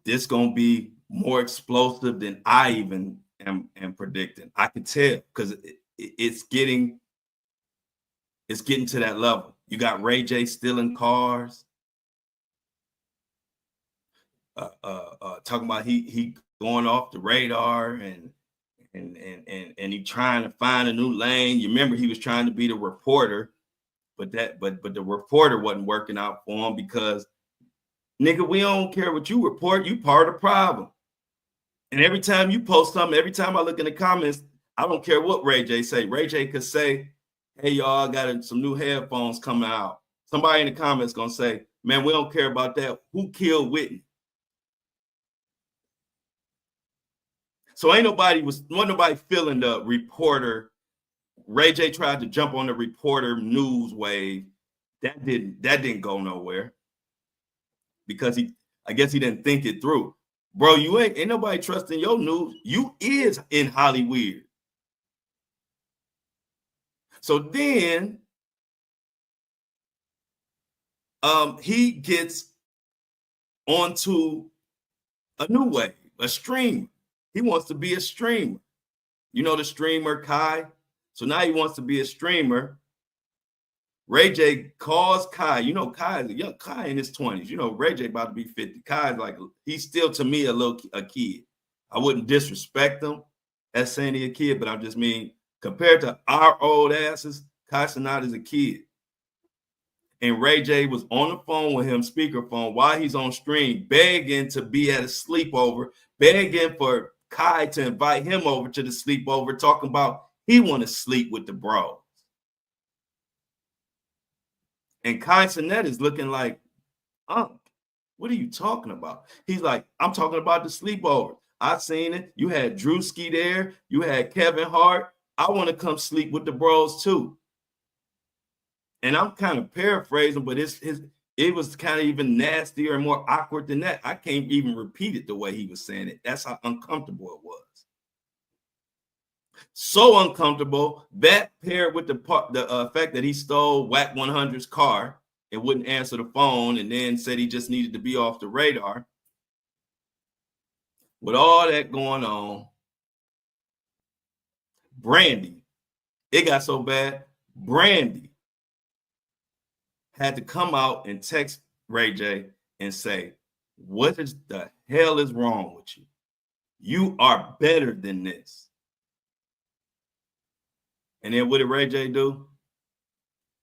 This gonna be more explosive than I even am predicting. I can tell, because it's getting to that level. You got Ray J stealing cars, talking about he going off the radar, and he trying to find a new lane. You remember he was trying to be the reporter, but the reporter wasn't working out for him, because nigga, we don't care what you report. You part of the problem. And every time you post something, every time I look in the comments, I don't care what Ray J say. Ray J could say, hey, y'all, I got some new headphones coming out. Somebody in the comments gonna say, man, we don't care about that. Who killed Whitney? So wasn't nobody feeling the reporter. Ray J tried to jump on the reporter news wave. That didn't go nowhere, because I guess he didn't think it through. Bro, you ain't nobody trusting your news. You is in Hollywood. So then he gets onto a new wave, a streamer. He wants to be a streamer. You know the streamer Kai? So now he wants to be a streamer. Ray J calls Kai. You know, Kai is a young Kai in his 20s. You know, Ray J about to be 50. Kai's like, he's still to me a kid. I wouldn't disrespect him as saying he's a kid, but I just mean, compared to our old asses, Kai Cenat is a kid. And Ray J was on the phone with him, speakerphone, while he's on stream, begging to be at a sleepover, begging for Kai to invite him over to the sleepover, talking about he want to sleep with the bros. And Kai Cenat is looking like, what are you talking about? He's like, I'm talking about the sleepover. I seen it. You had Drewski there. You had Kevin Hart. I want to come sleep with the bros too. And I'm kind of paraphrasing, but it was kind of even nastier and more awkward than that. I can't even repeat it the way he was saying it. That's how uncomfortable it was. So uncomfortable, that paired with the fact that he stole Whack 100's car and wouldn't answer the phone, and then said he just needed to be off the radar. With all that going on, Brandy, it got so bad, Brandy had to come out and text Ray J and say, what is the hell is wrong with you? You are better than this. And then what did Ray J do?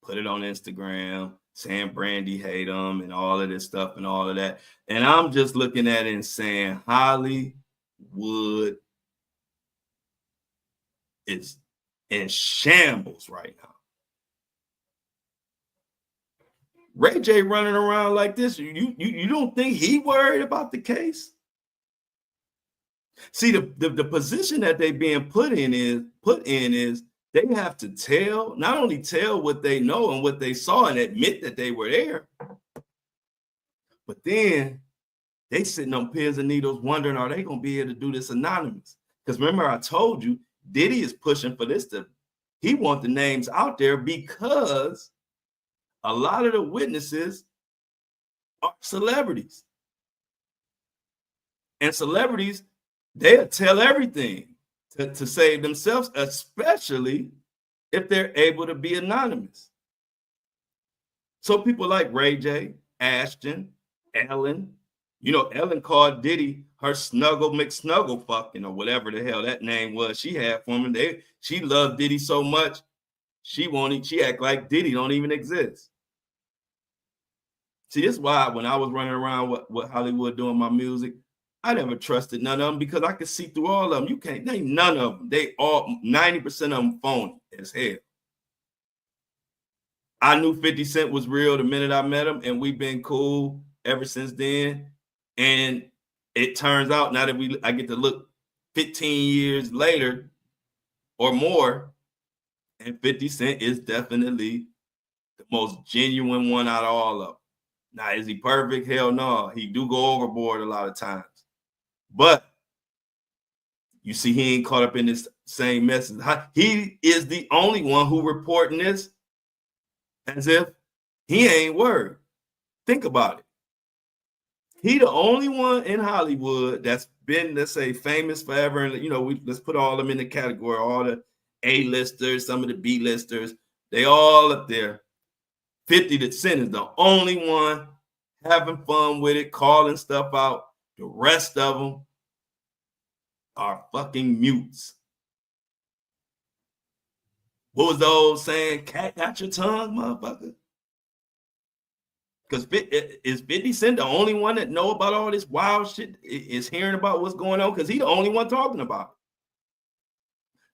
Put it on Instagram, saying Brandy hate him and all of this stuff and all of that. And I'm just looking at it and saying Hollywood is in shambles right now. Ray J running around like this, you don't think he worried about the case? See, the position that they being put in is they have to not only tell what they know and what they saw and admit that they were there, but then they sitting on pins and needles wondering, are they going to be able to do this anonymous? Because remember, I told you, Diddy is pushing for this. He wants the names out there because a lot of the witnesses are celebrities. And celebrities, they'll tell everything to save themselves, especially if they're able to be anonymous. So people like Ray J, Ashton, Ellen, Ellen called Diddy her Snuggle McSnuggle fucking or whatever the hell that name was she had for him. She loved Diddy so much, she act like Diddy don't even exist. See, this is why when I was running around with Hollywood doing my music, I never trusted none of them because I could see through all of them. You can't name none of them. They all 90% of them phony as hell. I knew 50 Cent was real the minute I met him, and we've been cool ever since then. And it turns out now that I get to look 15 years later or more, and 50 Cent is definitely the most genuine one out of all of them. Now, is he perfect? Hell no. He do go overboard a lot of times. But you see, he ain't caught up in this same mess. He is the only one who reporting this as if he ain't worried. Think about it. He the only one in Hollywood that's been, let's say, famous forever. And, let's put all of them in the category, all the A-listers, some of the B-listers. They all up there. 50 Cent is the only one having fun with it, calling stuff out. The rest of them are fucking mutes. What was the old saying? Cat got your tongue, motherfucker? Because is 50 Cent the only one that know about all this wild shit, is hearing about what's going on? Because he's the only one talking about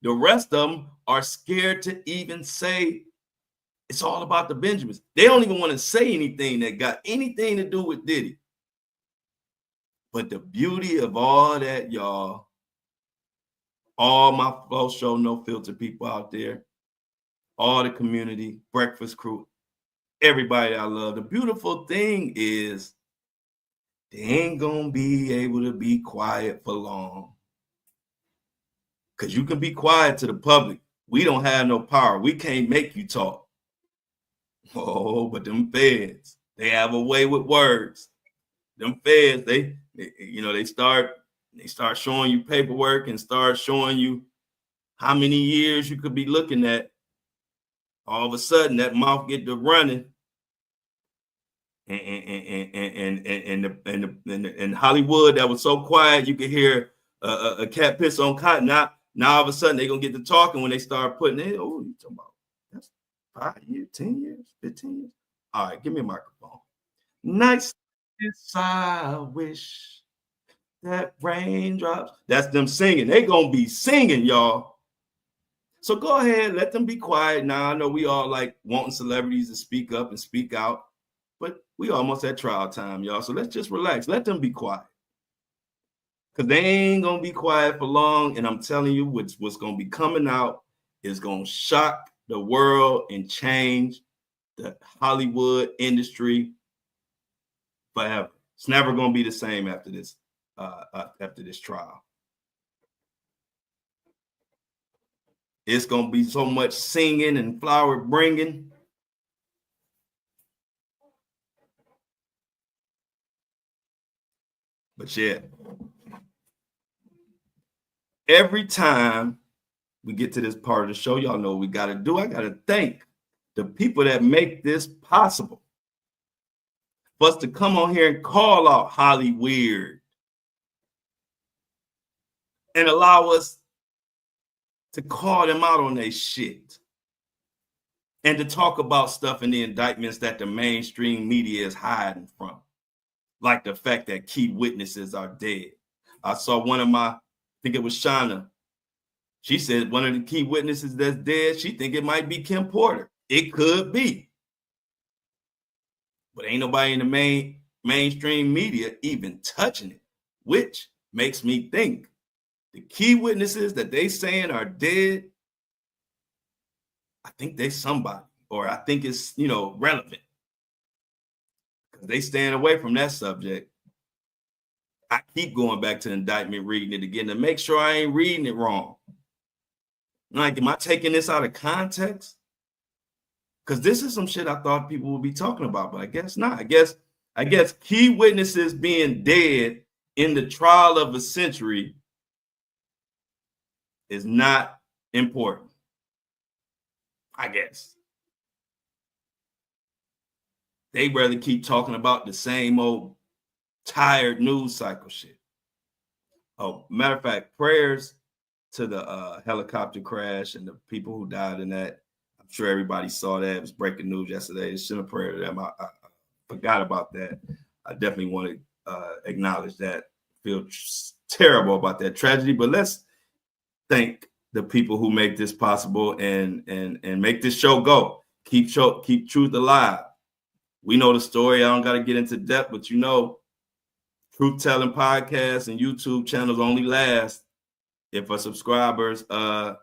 it. The rest of them are scared to even say it's all about the Benjamins. They don't even want to say anything that got anything to do with Diddy. But the beauty of all that, y'all, all my Flow Show No Filter people out there, all the community, Breakfast Crew, everybody I love, the beautiful thing is they ain't gonna be able to be quiet for long. Because you can be quiet to the public. We don't have no power. We can't make you talk. Oh, but them feds, they have a way with words. Them feds, they start showing you paperwork and start showing you how many years you could be looking at. All of a sudden, that mouth get to running, and Hollywood that was so quiet you could hear a cat piss on cotton. Now all of a sudden they're gonna get to talking when they start putting it. Oh, you talking about that's 5 years, 10 years, 15 years. All right, give me a microphone. Nice. I wish that raindrops. That's them singing. They gonna be singing, y'all. So go ahead, let them be quiet. Now I know we all like wanting celebrities to speak up and speak out, but we almost at trial time, y'all. So let's just relax. Let them be quiet. Because they ain't gonna be quiet for long. And I'm telling you, what's gonna be coming out is gonna shock the world and change the Hollywood industry forever. It's never gonna be the same after this trial. It's gonna be so much singing and flower bringing. But yeah, every time we get to this part of the show, y'all know what we gotta do. I gotta thank the people that make this possible. For us to come on here and call out Hollyweird and allow us to call them out on their shit and to talk about stuff in the indictments that the mainstream media is hiding from, like the fact that key witnesses are dead. I saw one of I think it was Shauna. She said one of the key witnesses that's dead, she think it might be Kim Porter. It could be. But ain't nobody in the mainstream media even touching it, which makes me think the key witnesses that they saying are dead, I think they somebody, or I think it's, relevant. Because they staying away from that subject. I keep going back to the indictment, reading it again to make sure I ain't reading it wrong. Like, am I taking this out of context? Because this is some shit I thought people would be talking about, but I guess not. I guess key witnesses being dead in the trial of a century is not important. I guess. They rather keep talking about the same old tired news cycle shit. Oh, matter of fact, prayers to the helicopter crash and the people who died in that. I'm sure everybody saw that. It was breaking news yesterday. Send a prayer to them. I forgot about that. I definitely want to acknowledge that. Feel terrible about that tragedy, but let's thank the people who make this possible and make this show go. Keep truth alive. We know the story. I don't got to get into depth, but truth telling podcasts and YouTube channels only last if our subscribers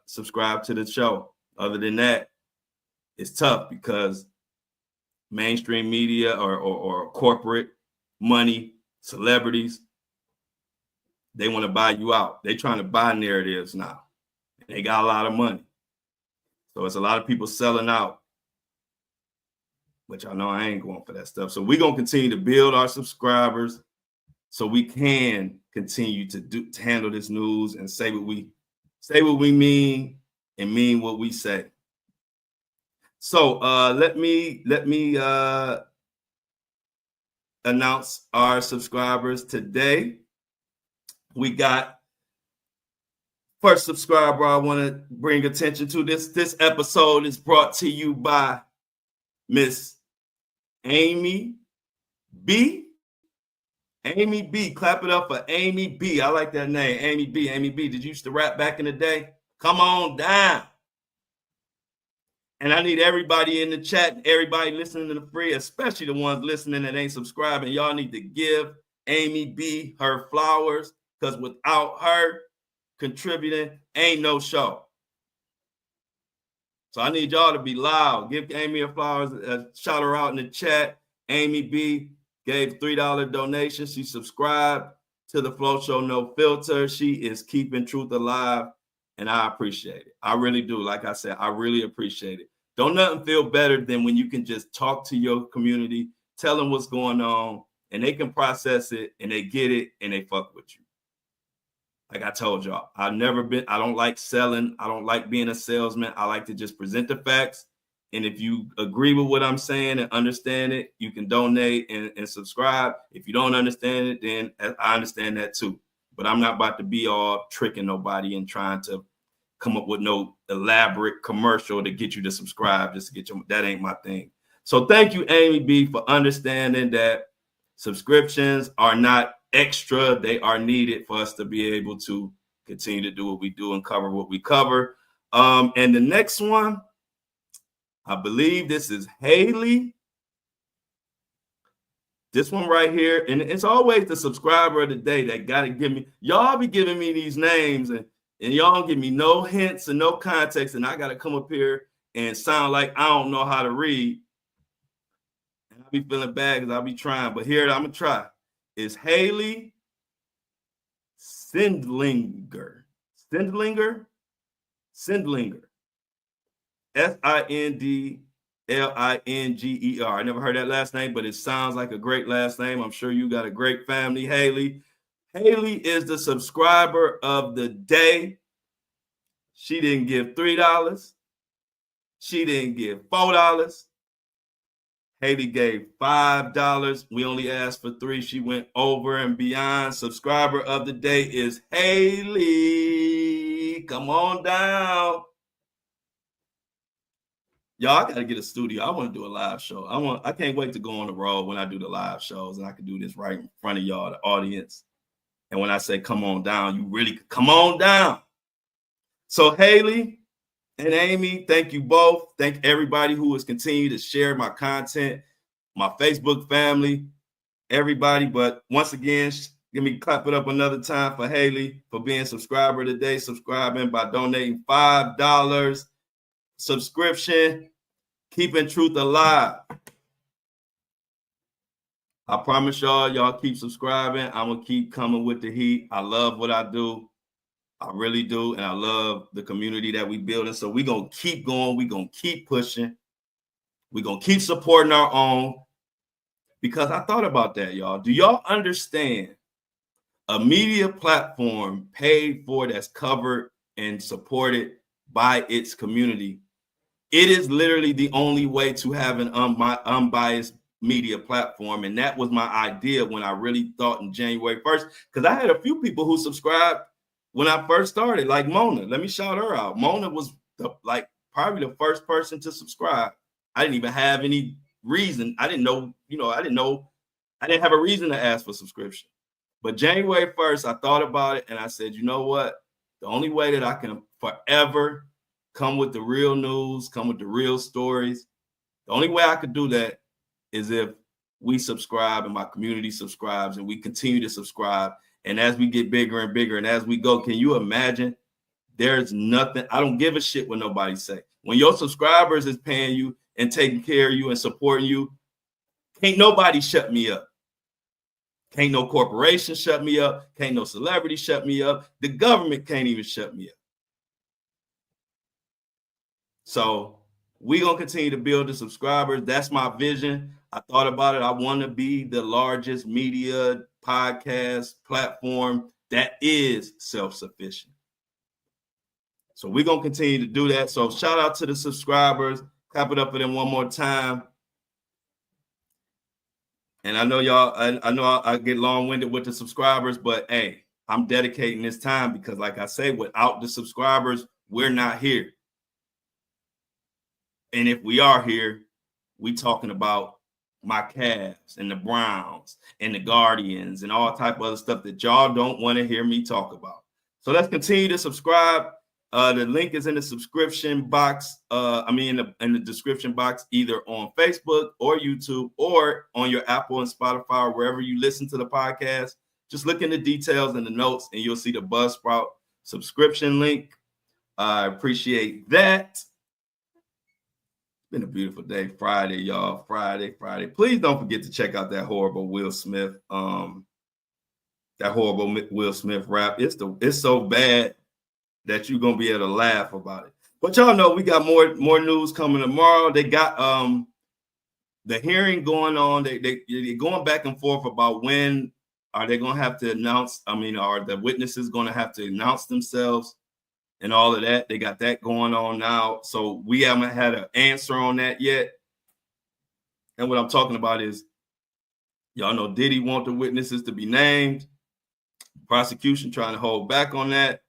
subscribe to the show. Other than that, it's tough because mainstream media or corporate money, celebrities, they want to buy you out. They're trying to buy narratives now. They got a lot of money. So it's a lot of people selling out, which I know I ain't going for that stuff. So we're going to continue to build our subscribers so we can continue to handle this news and say what we mean and mean what we say. So let me announce our subscribers today. We got first subscriber I want to bring attention to. This episode is brought to you by Miss Amy B. Amy B. Clap it up for Amy B. I like that name, Amy B. Amy B. Did you used to rap back in the day? Come on down. And I need everybody in the chat, everybody listening to the free, especially the ones listening that ain't subscribing. Y'all need to give Amy B her flowers, because without her contributing, ain't no show. So I need y'all to be loud. Give Amy her flowers. Shout her out in the chat. Amy B gave $3 donation. She subscribed to the Flow Show No Filter. She is keeping truth alive, and I appreciate it. I really do. Like I said, I really appreciate it. Don't nothing feel better than when you can just talk to your community, tell them what's going on, and they can process it, and they get it, and they fuck with you. Like I told y'all, I don't like selling. I don't like being a salesman. I like to just present the facts. And if you agree with what I'm saying and understand it, you can donate and subscribe. If you don't understand it, then I understand that too. But I'm not about to be all tricking nobody and trying to come up with no elaborate commercial to get you to subscribe just to get you. That ain't my thing. So thank you, Amy B, for understanding that subscriptions are not extra. They are needed for us to be able to continue to do what we do and cover what we cover. And the next one, I believe this is Haley. This one right here, and it's always the subscriber of the day that got to give me. Y'all be giving me these names, and y'all don't give me no hints and no context, and I got to come up here and sound like I don't know how to read. And I'll be feeling bad because I'll be trying, but here I'm going to try. It's Haley Sindlinger. Sindlinger? Sindlinger. I never heard that last name, but it sounds like a great last name. I'm sure you got a great family, Haley. Haley is the subscriber of the day. She didn't give $3. She didn't give $4. Haley gave $5. We only asked for $3. She went over and beyond. Subscriber of the day is Haley. Come on down. Y'all, I gotta get a studio. I want to do a live show. I can't wait to go on the road when I do the live shows, and I can do this right in front of y'all, the audience. And when I say come on down, you really come on down. So Haley and Amy, thank you both. Thank everybody who has continued to share my content, my Facebook family, everybody. But once again, give me clap it up another time for Haley for being a subscriber today, subscribing by donating $5 subscription, keeping truth alive. I promise y'all keep subscribing. I'm going to keep coming with the heat. I love what I do. I really do. And I love the community that we building. So we're going to keep going. We're going to keep pushing. We're going to keep supporting our own. Because I thought about that, y'all. Do y'all understand a media platform paid for that's covered and supported by its community? It is literally the only way to have an unbiased media platform. And that was my idea when I really thought in January 1st, because I had a few people who subscribed when I first started, like Mona. Let me shout her out. Mona was probably the first person to subscribe. I didn't even have any reason. I didn't have a reason to ask for subscription. But January 1st, I thought about it and I said, you know what? The only way that I can forever come with the real news, come with the real stories, the only way I could do that is if we subscribe and my community subscribes and we continue to subscribe. And as we get bigger and bigger and as we go, can you imagine? There's nothing. I don't give a shit what nobody say. When your subscribers is paying you and taking care of you and supporting you, can't nobody shut me up. Can't no corporation shut me up. Can't no celebrity shut me up. The government can't even shut me up. So we're going to continue to build the subscribers. That's my vision. I thought about it. I want to be the largest media podcast platform that is self-sufficient. So we're going to continue to do that. So shout out to the subscribers. Clap it up for them one more time. And I know y'all, I know I get long-winded with the subscribers, but hey, I'm dedicating this time because like I say, without the subscribers, we're not here. And if we are here, we talking about my Cavs and the Browns and the Guardians and all type of other stuff that y'all don't want to hear me talk about. So let's continue to subscribe. The link is in the subscription box. In the description box, either on Facebook or YouTube or on your Apple and Spotify or wherever you listen to the podcast. Just look in the details and the notes and you'll see the Buzzsprout subscription link. I appreciate that. It's been a beautiful day. Friday, y'all. Friday. Please don't forget to check out that horrible Will Smith. That horrible Will Smith rap. It's so bad that you're gonna be able to laugh about it. But y'all know we got more news coming tomorrow. They got the hearing going on. They're going back and forth about when are they gonna have to announce. Are the witnesses gonna have to announce themselves and all of that? They got that going on now. So we haven't had an answer on that yet. And what I'm talking about is, y'all know Diddy want the witnesses to be named. Prosecution trying to hold back on that.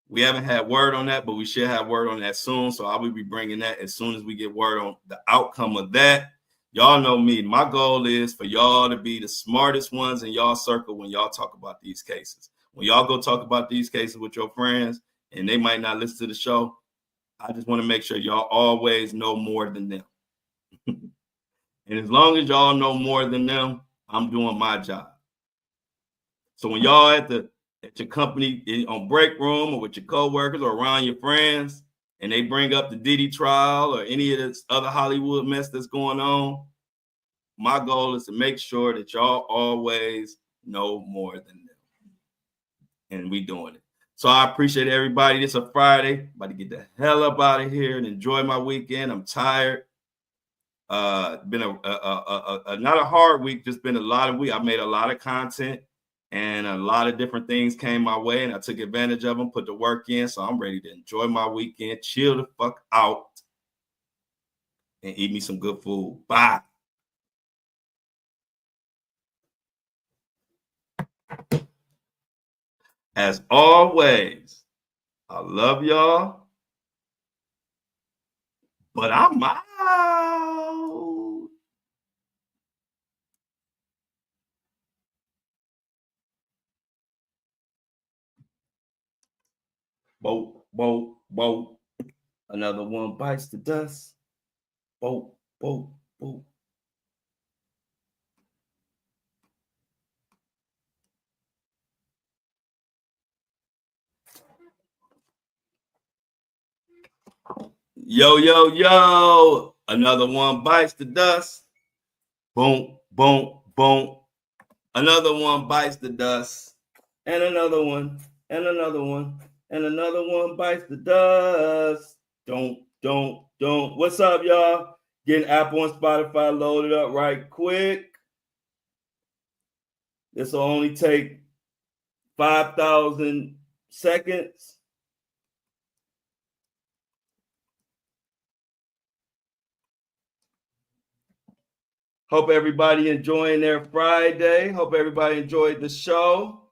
We haven't had word on that, but we should have word on that soon. So I will be bringing that as soon as we get word on the outcome of that. Y'all know me. My goal is for y'all to be the smartest ones in y'all circle when y'all talk about these cases. When y'all go talk about these cases with your friends and they might not listen to the show, I just want to make sure y'all always know more than them. And as long as y'all know more than them, I'm doing my job. So when y'all at your company on break room or with your coworkers or around your friends, and they bring up the Diddy trial or any of this other Hollywood mess that's going on, my goal is to make sure that y'all always know more than them. And we doing it. So I appreciate everybody. It's a Friday. About to get the hell up out of here and enjoy my weekend. I'm tired. Been a not a hard week, just been a lot of week. I made a lot of content. And a lot of different things came my way, and I took advantage of them, put the work in. So I'm ready to enjoy my weekend, chill the fuck out, and eat me some good food. Bye. As always, I love y'all. But I'm out. Boat, boat, boat. Another one bites the dust. Boat, boat, boat. Yo, yo, yo. Another one bites the dust. Boom, boom, boom. Another one bites the dust. And another one, and another one, and another one bites the dust. Don't. What's up, y'all? Getting Apple and Spotify loaded up right quick. This will only take 5,000 seconds. Hope everybody enjoying their Friday. Hope everybody enjoyed the show.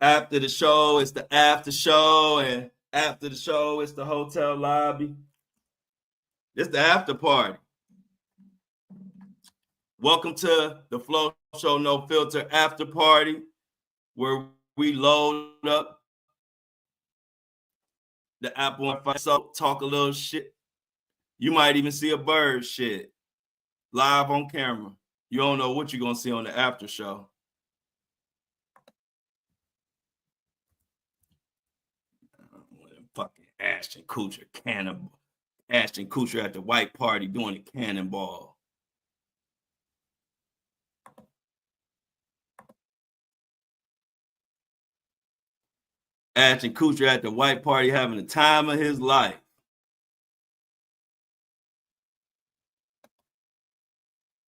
After the show, it's the after show, and after the show, it's the hotel lobby. It's the after party. Welcome to the Flow Show No Filter after party, where we load up the Apple and so talk a little shit. You might even see a bird shit live on camera. You don't know what you're gonna see on the after show. Fucking Ashton Kutcher cannonball. Ashton Kutcher at the white party doing a cannonball. Ashton Kutcher at the white party having the time of his life.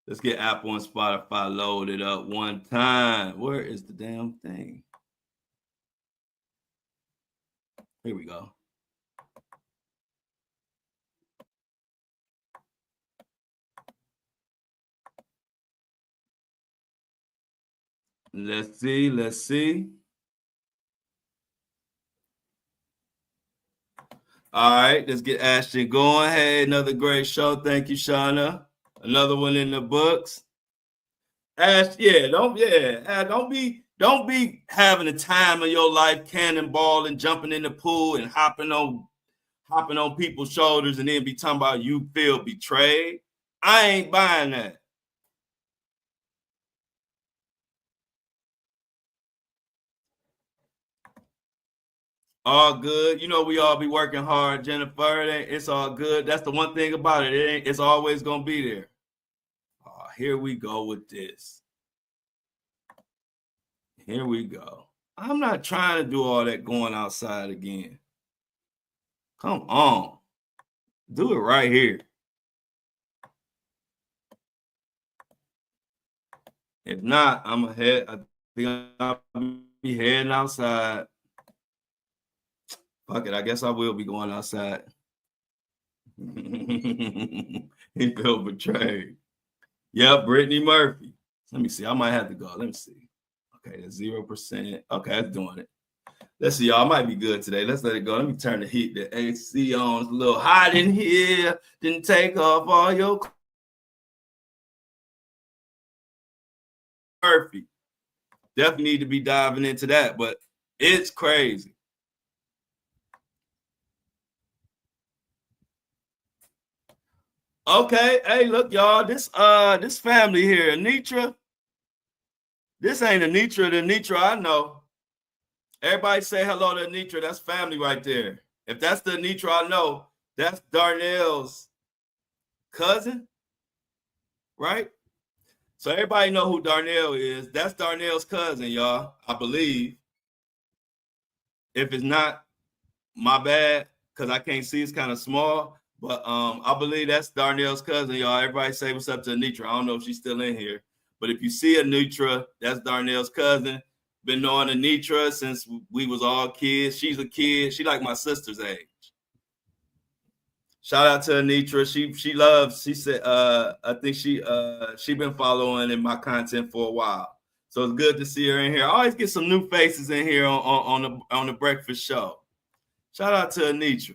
Let's get Apple and Spotify loaded up one time. Where is the damn thing? Here we go. Let's see. All right, let's get Ashton going. Hey, another great show. Thank you, Shauna. Another one in the books. Ash, don't be having the time of your life cannonball and jumping in the pool and hopping on people's shoulders and then be talking about you feel betrayed. I ain't buying that. All good. You know we all be working hard, Jennifer. It's all good. That's the one thing about it. It's always gonna be there. Oh, here we go with this. Here we go. I'm not trying to do all that going outside again. Come on. Do it right here. If not, I think I'll be heading outside. Fuck it. I guess I will be going outside. He felt betrayed. Yep, Brittany Murphy. Let me see. I might have to go. Let me see. Okay, that's 0%. Okay, that's doing it. Let's see, y'all. I might be good today. Let's let it go. Let me turn the AC on. It's a little hot in here. Didn't take off all your Murphy. Definitely need to be diving into that, but it's crazy. Okay, hey, look, y'all. This family here, Anitra. This ain't Anitra, the Anitra I know. Everybody say hello to Anitra. That's family right there. If that's the Anitra I know, that's Darnell's cousin, right? So everybody know who Darnell is. That's Darnell's cousin, y'all, I believe. If it's not, my bad, because I can't see, it's kind of small. But I believe that's Darnell's cousin, y'all. Everybody say what's up to Anitra. I don't know if she's still in here. But if you see Anitra, that's Darnell's cousin. Been knowing Anitra since we was all kids. She's a kid. She like my sister's age. Shout out to Anitra. She loves, she said, I think she been following in my content for a while. So it's good to see her in here. I always get some new faces in here on the breakfast show. Shout out to Anitra.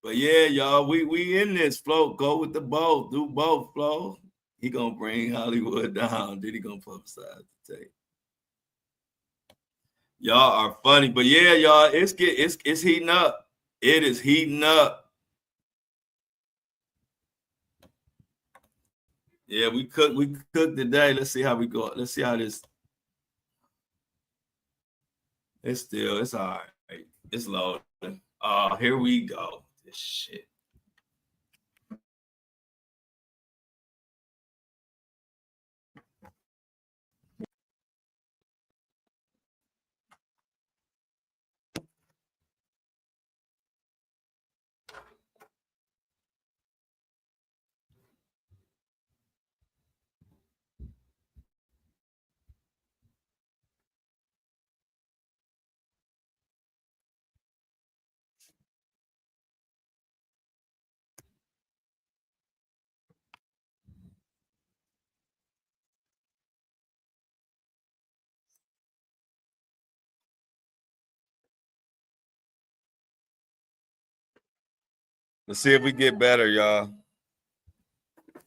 But yeah, y'all, we in this. Flo, go with the both. Do both, Flo. He gonna bring Hollywood down. Diddy gonna publicize the tape. Y'all are funny, but yeah, y'all, it's heating up. It is heating up. Yeah, we cooked today. Let's see how we go. Let's see how this. It's all right. It's loading. Here we go. This shit. Let's see if we get better, y'all. I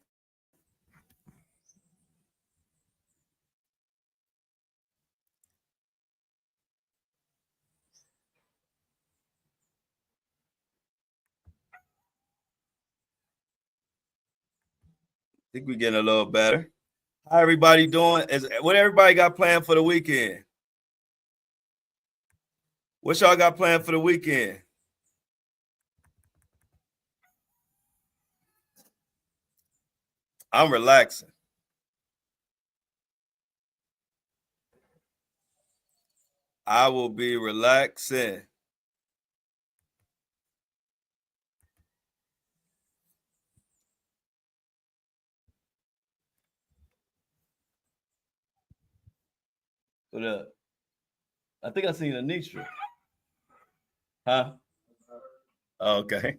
think we're getting a little better. How everybody doing? What everybody got planned for the weekend? What y'all got planned for the weekend? I'm relaxing. I will be relaxing. What up? I think I seen Anitra. Huh? Okay.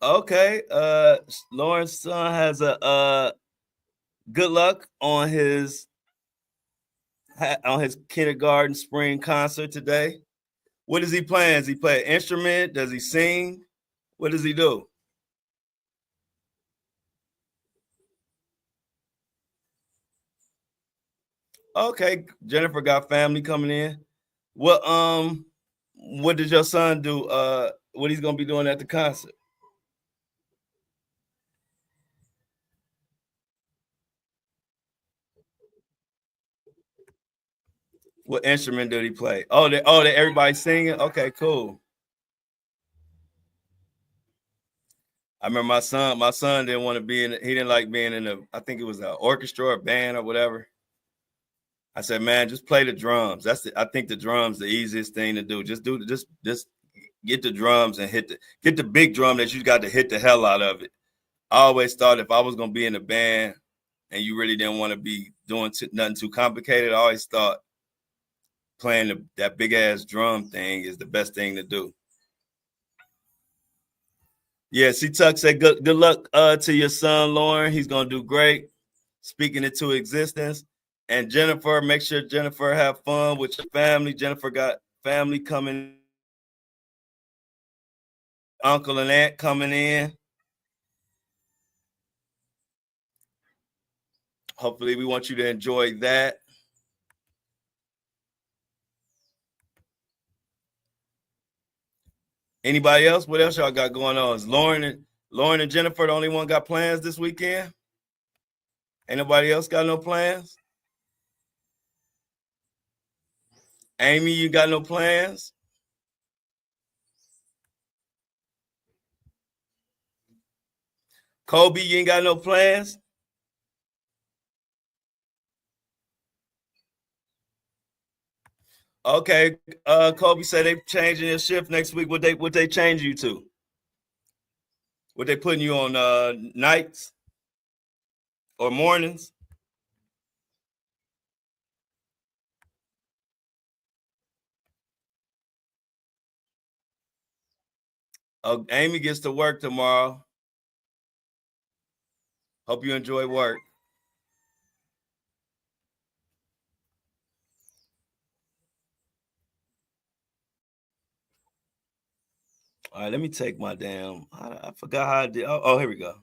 Okay. Lauren's son has a good luck on his kindergarten spring concert today. What does he play? Does he play an instrument? Does he sing? What does he do? Okay, Jennifer got family coming in. What did your son do? What he's gonna be doing at the concert? What instrument did he play? They everybody singing. Okay, cool. I remember my son didn't want to be in. He didn't like being in I think it was an orchestra or band or whatever. I said, man, just play the drums. I think the drums the easiest thing to do. Just get the drums and get the big drum that you got to hit the hell out of it. I always thought if I was gonna be in a band and you really didn't want to be doing nothing too complicated, I always thought playing that big ass drum thing is the best thing to do. Yeah, C Tuck said good luck to your son, Lauren. He's gonna do great. Speaking it to existence. And Jennifer, make sure Jennifer have fun with your family. Jennifer got family coming, uncle and aunt coming in. Hopefully, we want you to enjoy that. Anybody else? What else y'all got going on? Is Lauren and Jennifer the only one got plans this weekend? Ain't nobody else got no plans? Amy, you got no plans? Kobe, you ain't got no plans? Okay. Kobe said they changing their shift next week. What they change you to? What they putting you on nights or mornings? Oh, Amy gets to work tomorrow. Hope you enjoy work. All right, let me take my damn. I forgot how I did. Oh, here we go.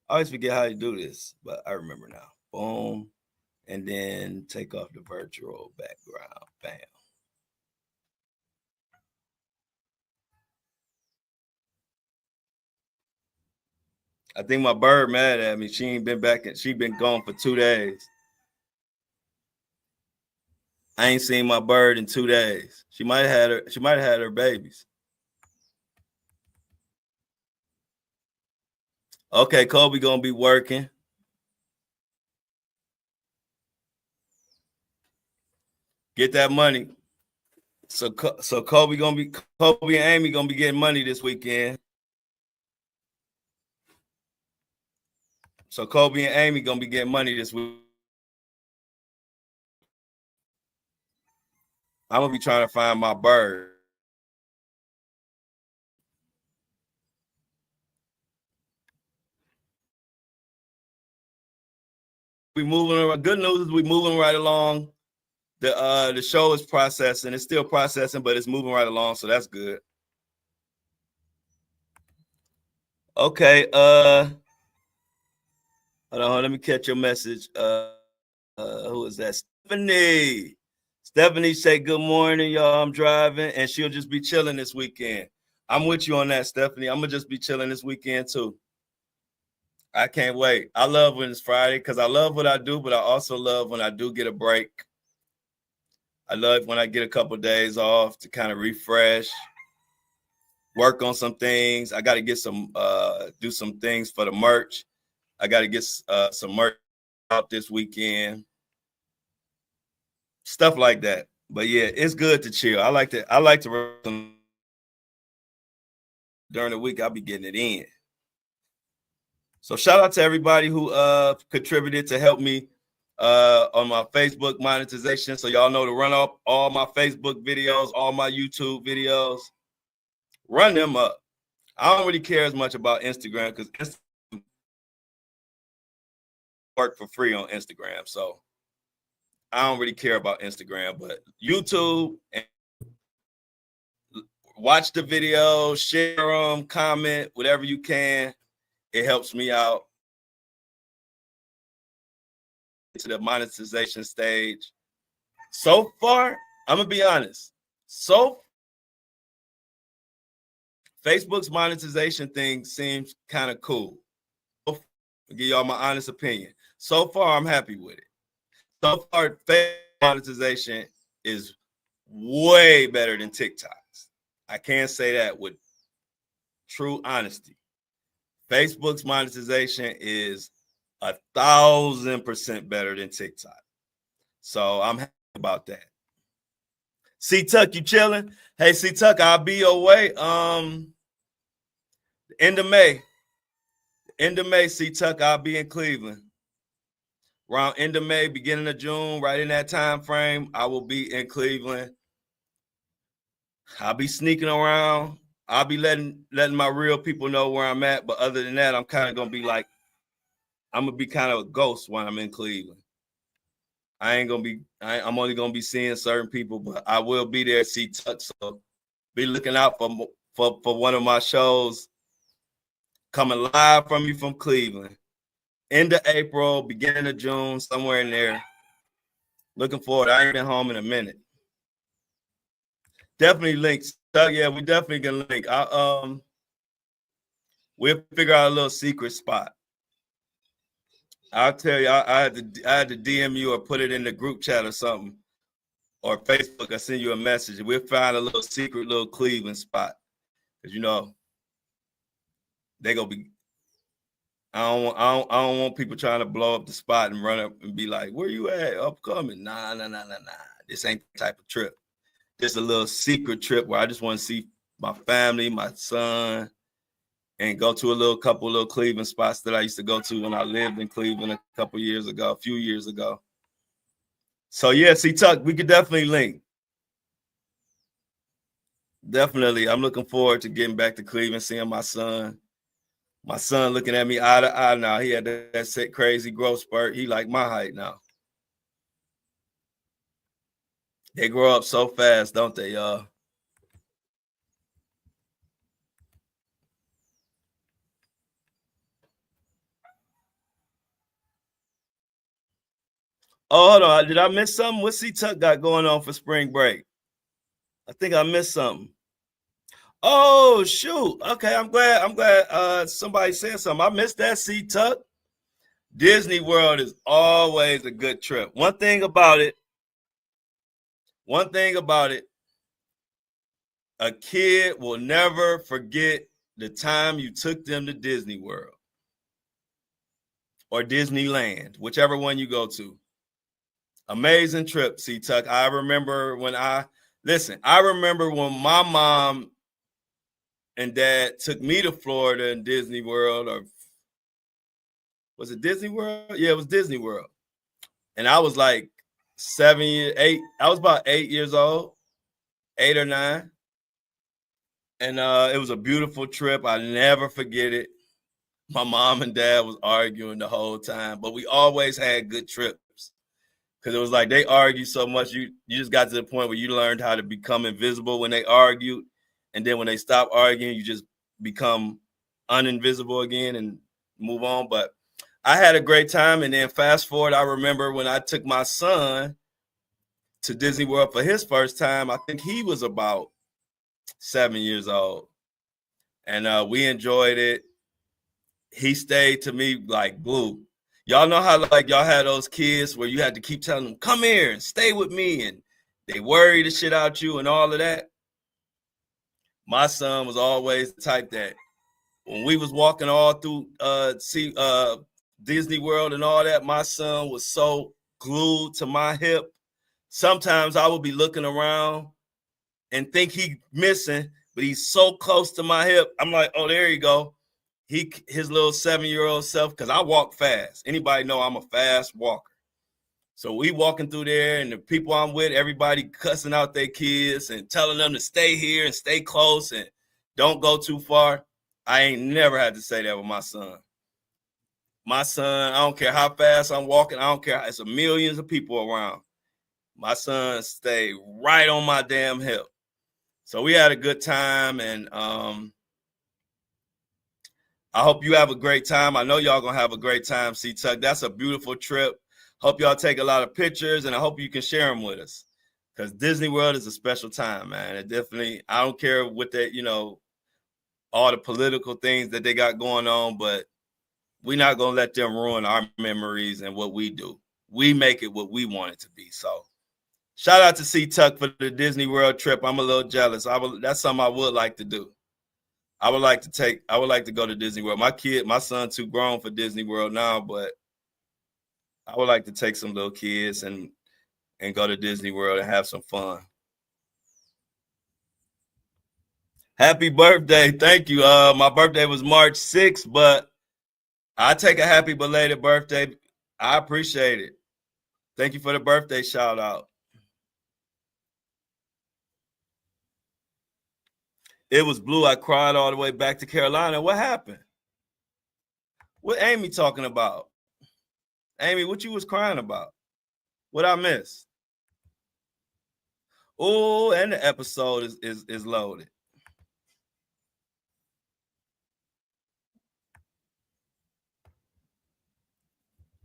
I always forget how to do this, but I remember now. Boom. And then take off the virtual background. Bam. I think my bird mad at me. She ain't been back. She been gone for 2 days. I ain't seen my bird in 2 days. She might have had her babies. Okay, Kobe gonna be working. Get that money. So Kobe and Amy gonna be getting money this weekend. So Kobe and Amy gonna be getting money this week. I'm gonna be trying to find my bird. We moving. Good news is we moving right along. The show is processing. It's still processing, but it's moving right along, so that's good. Okay. Hold on. Let me catch your message. Who is that? Stephanie. Stephanie say good morning, y'all. I'm driving, and she'll just be chilling this weekend. I'm with you on that, Stephanie. I'm gonna just be chilling this weekend too. I can't wait. I love when it's Friday because I love what I do, but I also love when I do get a break. I love when I get a couple of days off to kind of refresh, work on some things. I got to get some, do some things for the merch. I got to get some merch out this weekend, stuff like that. But yeah, it's good to chill. I like to during the week. I'll be getting it in. So shout out to everybody who contributed to help me on my Facebook monetization. So y'all know to run up all my Facebook videos, all my YouTube videos, run them up. I don't really care as much about Instagram because Instagram work for free on Instagram. So I don't really care about Instagram, but YouTube, and watch the videos, share them, comment, whatever you can. It helps me out to the monetization stage. So far, I'm gonna be honest. So Facebook's monetization thing seems kind of cool. I'll give y'all my honest opinion. So far, I'm happy with it. So far, Facebook monetization is way better than TikTok's. I can't say that with true honesty. Facebook's monetization is 1,000% better than TikTok. So I'm happy about that. C Tuck, you chilling? Hey, C Tuck, I'll be your way. End of May. C Tuck, I'll be in Cleveland. Around end of May, beginning of June, right in that time frame, I will be in Cleveland. I'll be sneaking around. I'll be letting my real people know where I'm at. But other than that, I'm kind of gonna be like, I'm gonna be kind of a ghost when I'm in Cleveland. I'm only gonna be seeing certain people, but I will be there. See Tuck, so be looking out for one of my shows coming live from you from Cleveland. End of April, beginning of June, somewhere in there. Looking forward. I ain't been home in a minute. Definitely links. Yeah, we definitely can link. We'll figure out a little secret spot. I'll tell you, I had to DM you or put it in the group chat or something, or Facebook. I send you a message. We'll find a little secret little Cleveland spot because they gonna be. I don't want people trying to blow up the spot and run up and be like, "Where you at? Upcoming?" Nah. This ain't the type of trip. This is a little secret trip where I just want to see my family, my son, and go to a couple little Cleveland spots that I used to go to when I lived in Cleveland a few years ago. So yeah, see, Tuck, we could definitely link. Definitely. I'm looking forward to getting back to Cleveland, seeing my son. My son looking at me eye to eye now. He had that crazy growth spurt. He like my height now. They grow up so fast, don't they, y'all? Oh, hold on. Did I miss something? What C-Tuck got going on for spring break? I think I missed something. Oh, shoot. Okay, I'm glad somebody said something. I missed that, C-Tuck. Disney World is always a good trip. One thing about it, a kid will never forget the time you took them to Disney World or Disneyland, whichever one you go to. Amazing trip, C-Tuck. I remember when my mom and dad took me to Florida and Disney World, or was it Disney World? Yeah, it was Disney World. And I was like 8. I was about 8 years old, 8 or 9. And it was a beautiful trip. I never forget it. My mom and dad was arguing the whole time, but we always had good trips. Because it was like they argued so much, you just got to the point where you learned how to become invisible when they argued. And then when they stop arguing, you just become uninvisible again and move on. But I had a great time. And then fast forward, I remember when I took my son to Disney World for his first time, I think he was about 7 years old. And we enjoyed it. He stayed to me like glue. Y'all know how like y'all had those kids where you had to keep telling them, come here and stay with me, and they worry the shit out you and all of that. My son was always the type that when we was walking all through Disney World and all that, my son was so glued to my hip. Sometimes I would be looking around and think he missing, but he's so close to my hip. I'm like, oh, there you go. His little 7-year-old self, because I walk fast. Anybody know I'm a fast walker. So we walking through there, and the people I'm with, everybody cussing out their kids and telling them to stay here and stay close and don't go too far. I ain't never had to say that with my son. My son, I don't care how fast I'm walking. I don't care. It's millions of people around. My son stayed right on my damn hip. So we had a good time, and I hope you have a great time. I know y'all gonna have a great time, C-Tuck. That's a beautiful trip. Hope y'all take a lot of pictures, and I hope you can share them with us. Because Disney World is a special time, man. It definitely, I don't care what that, all the political things that they got going on, but we're not gonna let them ruin our memories and what we do. We make it what we want it to be. So shout out to C-Tuck for the Disney World trip. I'm a little jealous. That's something I would like to do. I would like to go to Disney World. My son too grown for Disney World now, but I would like to take some little kids and go to Disney World and have some fun. Happy birthday. Thank you. My birthday was March 6th, but I take a happy belated birthday. I appreciate it. Thank you for the birthday shout out. It was blue. I cried all the way back to Carolina. What happened? What Amy talking about? Amy, what you was crying about? What I missed? Oh, and the episode is loaded.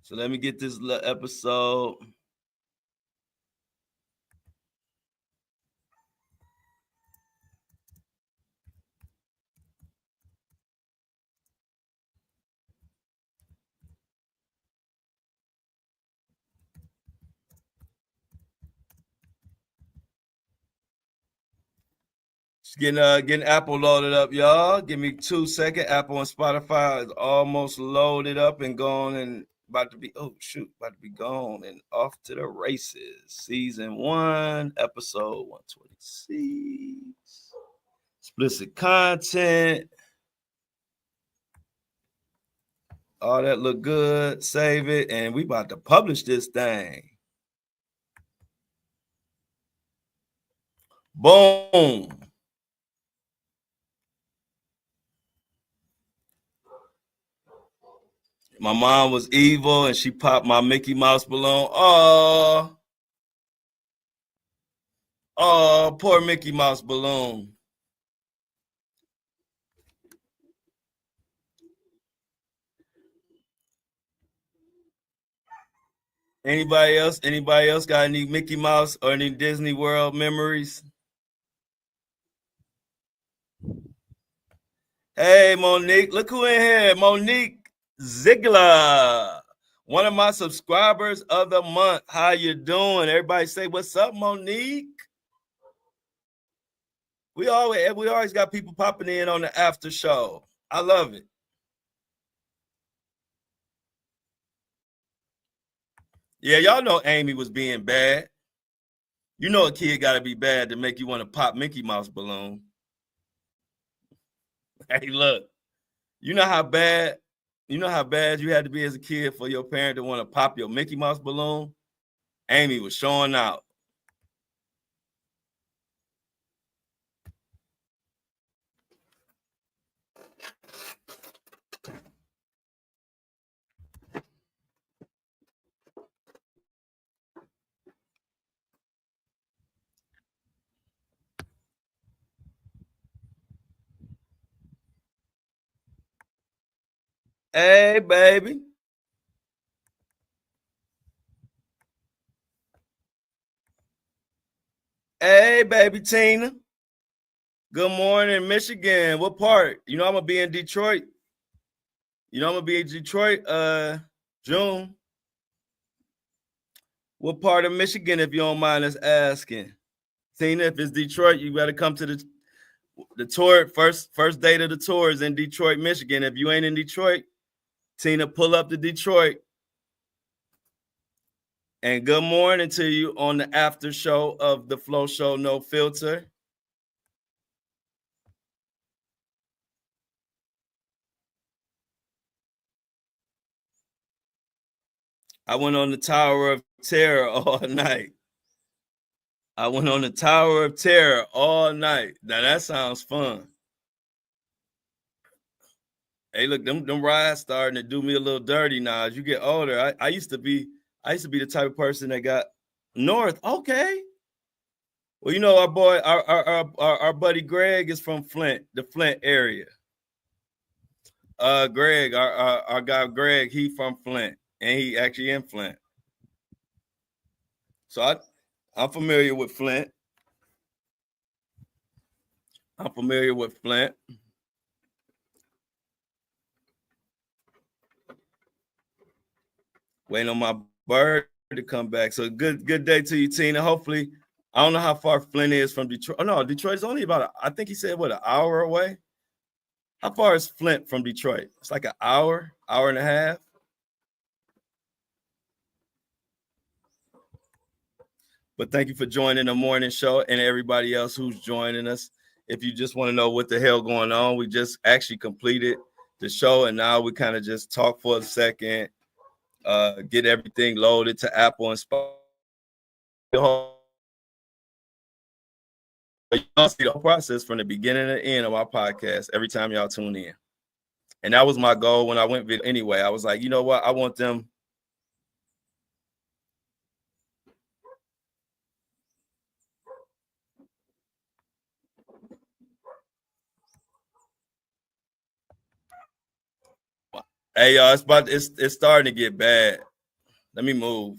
So let me get this episode. Just getting Apple loaded up, y'all. Give me 2 seconds. Apple and Spotify is almost loaded up and gone and about to be gone and off to the races. Season 1, episode 126. Explicit content. All that look good. Save it. And we about to publish this thing. Boom. My mom was evil and she popped my Mickey Mouse balloon. Oh, poor Mickey Mouse balloon. Anybody else? Anybody else got any Mickey Mouse or any Disney World memories? Hey, Monique, look who in here. Monique Ziegler, one of my subscribers of the month. How you doing? Everybody say what's up, Monique. We always got people popping in on the after show. I love it. Yeah, y'all know Amy was being bad. You know a kid got to be bad to make you want to pop Mickey Mouse balloon. Hey, look, you know how bad you had to be as a kid for your parent to want to pop your Mickey Mouse balloon? Amy was showing out. Hey, baby. Hey, baby Tina. Good morning, Michigan. What part? You know I'm gonna be in Detroit. June. What part of Michigan, if you don't mind us asking? Tina, if it's Detroit, you gotta come to the tour. First date of the tour is in Detroit, Michigan. If you ain't in Detroit, Tina, pull up to Detroit. And good morning to you on the after show of the Flow Show No Filter. I went on the Tower of Terror all night. Now that sounds fun. Hey, look, them rides starting to do me a little dirty now. As you get older, I used to be the type of person that got north. Okay. Well, you know, our buddy Greg is from Flint, the Flint area. Greg, our guy Greg, he from Flint, and he actually in Flint. So I'm familiar with Flint. Waiting on my bird to come back. So good day to you, Tina. Hopefully, I don't know how far Flint is from Detroit. Oh no, Detroit's only about I think he said an hour away. How far is Flint from Detroit? It's like an hour and a half. But thank you for joining the morning show and everybody else who's joining us. If you just want to know what the hell going on, we just actually completed the show and now we kind of just talk for a second, get everything loaded to Apple and Spotify. Y'all see the whole process from the beginning to the end of our podcast every time y'all tune in. And that was my goal when I went video anyway. I was like, you know what? I want them. Hey, y'all, it's starting to get bad. Let me move.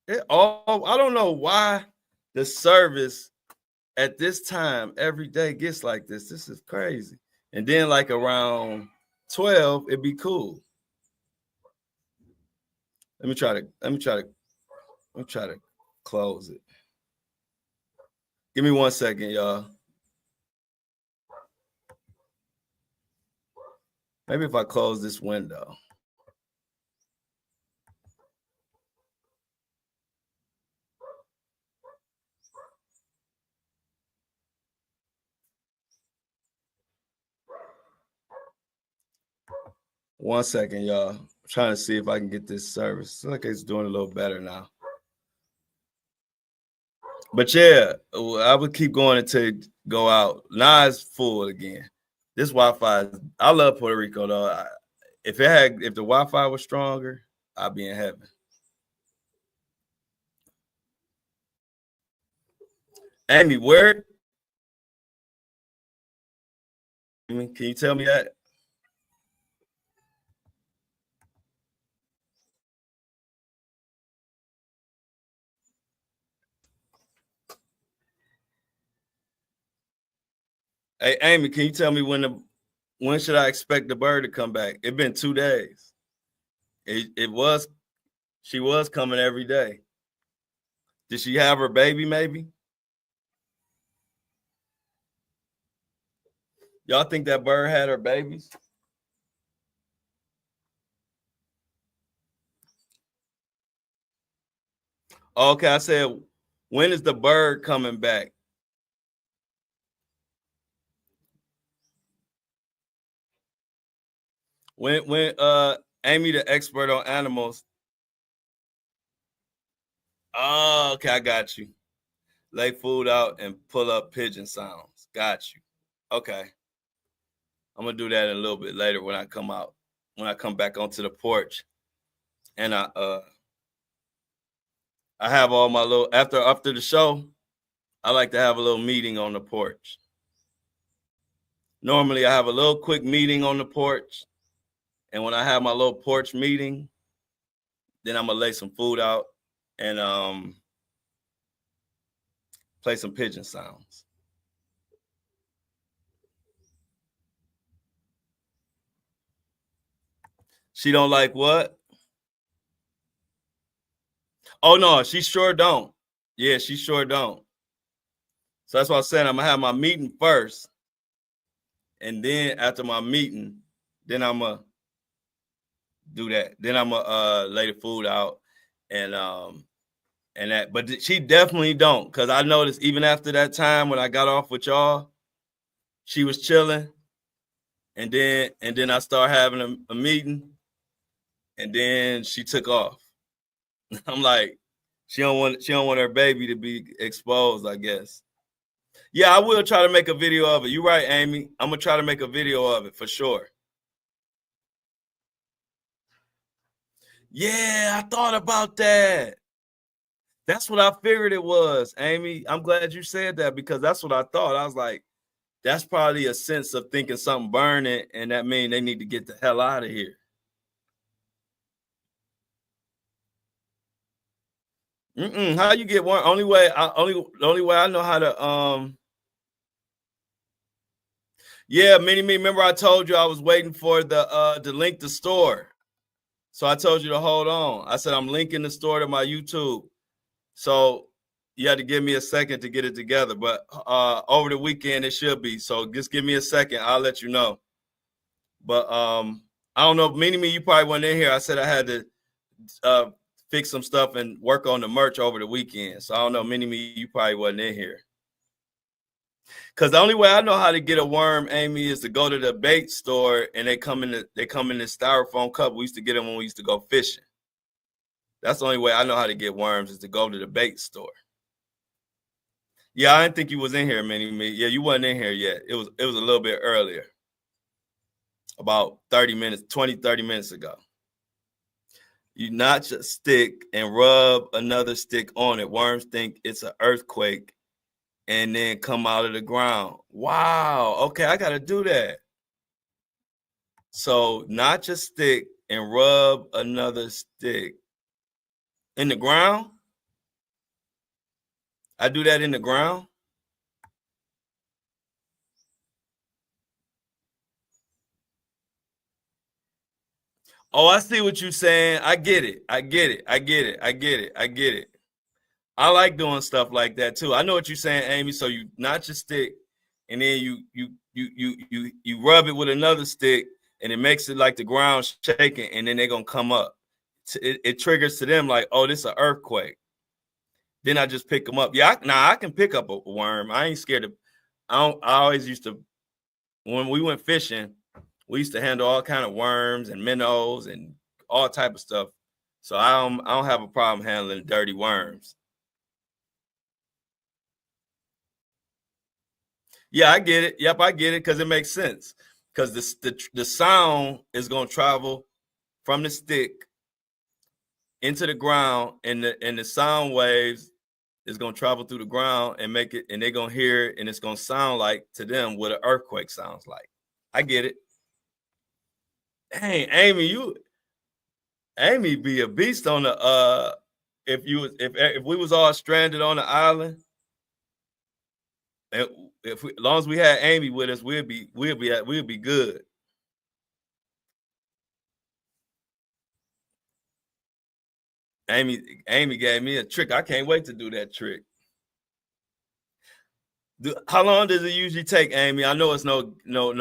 I don't know why the service at this time every day gets like this. This is crazy. And then like around 12, it'd be cool. Let me try to close it. Give me 1 second, y'all. Maybe if I close this window. 1 second, y'all. I'm trying to see if I can get this service. It's like it's doing a little better now. But yeah, I would keep going until it go out. Now it's full again. This Wi-Fi, I love Puerto Rico though. If the Wi-Fi was stronger, I'd be in heaven. Amy, where? Can you tell me that? Hey, Amy, can you tell me when should I expect the bird to come back? It's been 2 days. She was coming every day. Did she have her baby maybe? Y'all think that bird had her babies? Okay, I said, when is the bird coming back? When Amy, the expert on animals. Oh, okay, I got you. Lay food out and pull up pigeon sounds. Got you. Okay. I'm gonna do that a little bit later when I come back onto the porch. And I have all my little after the show, I like to have a little meeting on the porch. Normally I have a little quick meeting on the porch. And when I have my little porch meeting, then I'm gonna lay some food out and play some pigeon sounds. She don't like what? Oh no, she sure don't. Yeah, she sure don't. So that's why I'm saying I'm gonna have my meeting first. And then after my meeting, then I'm gonna do that. Then I'm gonna lay the food out and that. But she definitely don't, because I noticed even after that time when I got off with y'all, she was chilling. And then I started having a meeting, and then she took off. I'm like, she don't want her baby to be exposed, I guess. Yeah, I will try to make a video of it. You're right, Amy. I'm gonna try to make a video of it for sure. Yeah, I thought about that. That's what I figured it was, Amy. I'm glad you said that, because that's what I thought. I was like, that's probably a sense of thinking something burning, and that means they need to get the hell out of here. How you get one? Only way I know how to Yeah, Mini Me. Remember I told you I was waiting for the link to store. So I told you to hold on. I said I'm linking the store to my YouTube. So you had to give me a second to get it together. But over the weekend it should be. So just give me a second. I'll let you know. But I don't know. Mini Me, you probably weren't in here. I said I had to fix some stuff and work on the merch over the weekend. So I don't know. Mini Me, you probably wasn't in here. Because the only way I know how to get a worm, Amy, is to go to the bait store and they come in this styrofoam cup. We used to get them when we used to go fishing. That's the only way I know how to get worms, is to go to the bait store. Yeah, I didn't think you was in here, Mini Me. Yeah, you wasn't in here yet. It was a little bit earlier. About 30 minutes ago. You notch a stick and rub another stick on it. Worms think it's an earthquake and then come out of the ground. Wow. Okay, I got to do that. So notch a stick and rub another stick in the ground. I do that in the ground. Oh, I see what you're saying. I get it. I like doing stuff like that too. I know what you're saying, Amy. So you notch a stick and then you rub it with another stick, and it makes it like the ground shaking, and then they're gonna come up. It triggers to them like, oh, this is an earthquake. Then I just pick them up. Yeah, I can pick up a worm. I ain't scared of. I always used to, when we went fishing, We used to handle all kind of worms and minnows and all type of stuff. So I don't have a problem handling dirty worms. Yeah, I get it. Yep, I get it because it makes sense. Because the sound is gonna travel from the stick into the ground, and the sound waves is gonna travel through the ground and make it, and they're gonna hear it, and it's gonna sound like to them what an earthquake sounds like. I get it. Hey, Amy be a beast on the if we was all stranded on the island, and as long as we had Amy with us, we'd be good. Amy gave me a trick. I can't wait to do that trick. How long does it usually take, Amy? I know it's no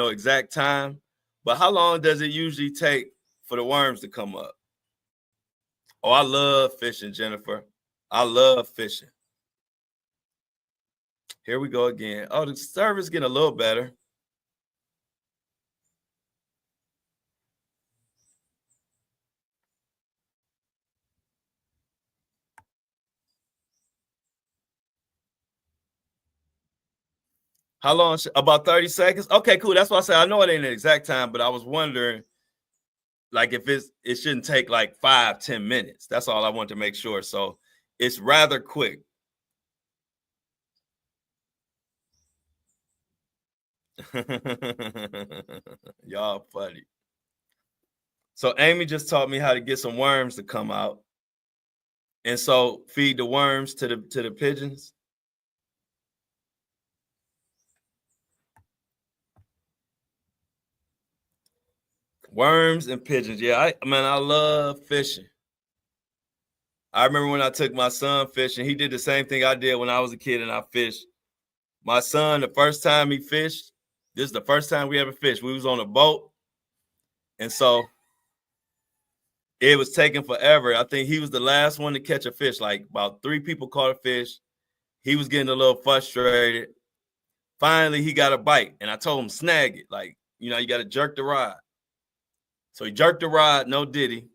exact time, but how long does it usually take for the worms to come up? Oh, I love fishing, Jennifer. I love fishing. Here we go again. Oh, the service getting a little better. How long? About 30 seconds? Okay, cool. That's why I said I know it ain't the exact time, but I was wondering, like, if it shouldn't take like 5-10 minutes. That's all I want to make sure. So it's rather quick. Y'all funny. So Amy just taught me how to get some worms to come out, and so feed the worms to the pigeons. Worms and pigeons. Yeah, I love fishing. I remember when I took my son fishing, he did the same thing I did when I was a kid and I fished. My son, the first time he fished, this is the first time we ever fished. We was on a boat. And so it was taking forever. I think he was the last one to catch a fish. Like about 3 people caught a fish. He was getting a little frustrated. Finally, he got a bite. And I told him, snag it. Like, you got to jerk the rod. So he jerked the rod, no Diddy.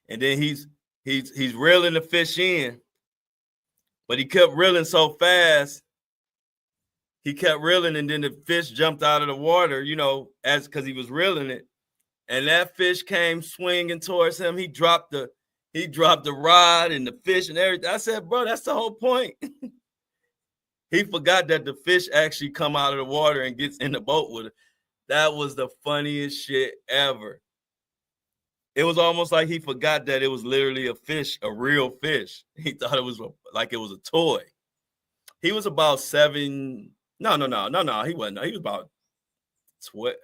And then he's reeling the fish in, but he kept reeling so fast. He kept reeling, and then the fish jumped out of the water, because he was reeling it, and that fish came swinging towards him. He dropped the rod and the fish and everything. I said, bro, that's the whole point. He forgot that the fish actually come out of the water and gets in the boat with it. That was the funniest shit ever. It was almost like he forgot that it was literally a fish, a real fish. He thought it was like it was a toy. He was about 7. No. He wasn't. He was about 12.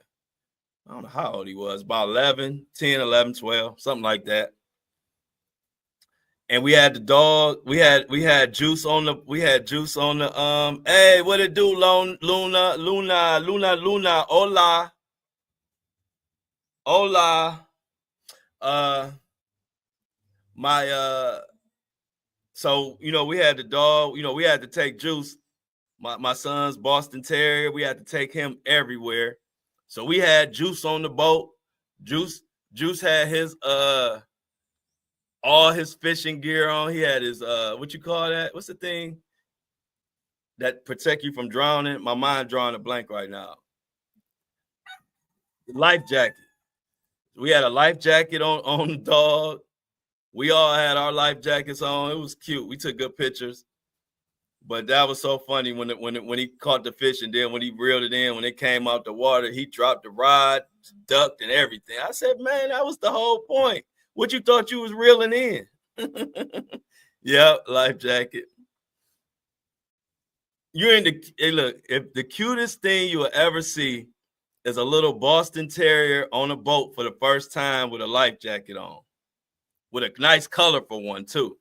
I don't know how old he was. About 11, 10, 11, 12, something like that. And we had the dog. We had juice on the. Hey, what it do, Luna? Hola. So we had the dog. We had to take Juice, my son's Boston Terrier. We had to take him everywhere. So we had Juice on the boat. Juice had his all his fishing gear on. He had his what you call that? What's the thing that protect you from drowning? My mind drawing a blank right now. Life jacket. We had a life jacket on the dog. We all had our life jackets on. It was cute. We took good pictures. But that was so funny when he caught the fish, and then when he reeled it in, when it came out the water, he dropped the rod, ducked, and everything. I said, man, that was the whole point. What you thought you was reeling in? Yep, life jacket. Look, if the cutest thing you will ever see is a little Boston Terrier on a boat for the first time with a life jacket on, with a nice colorful one too.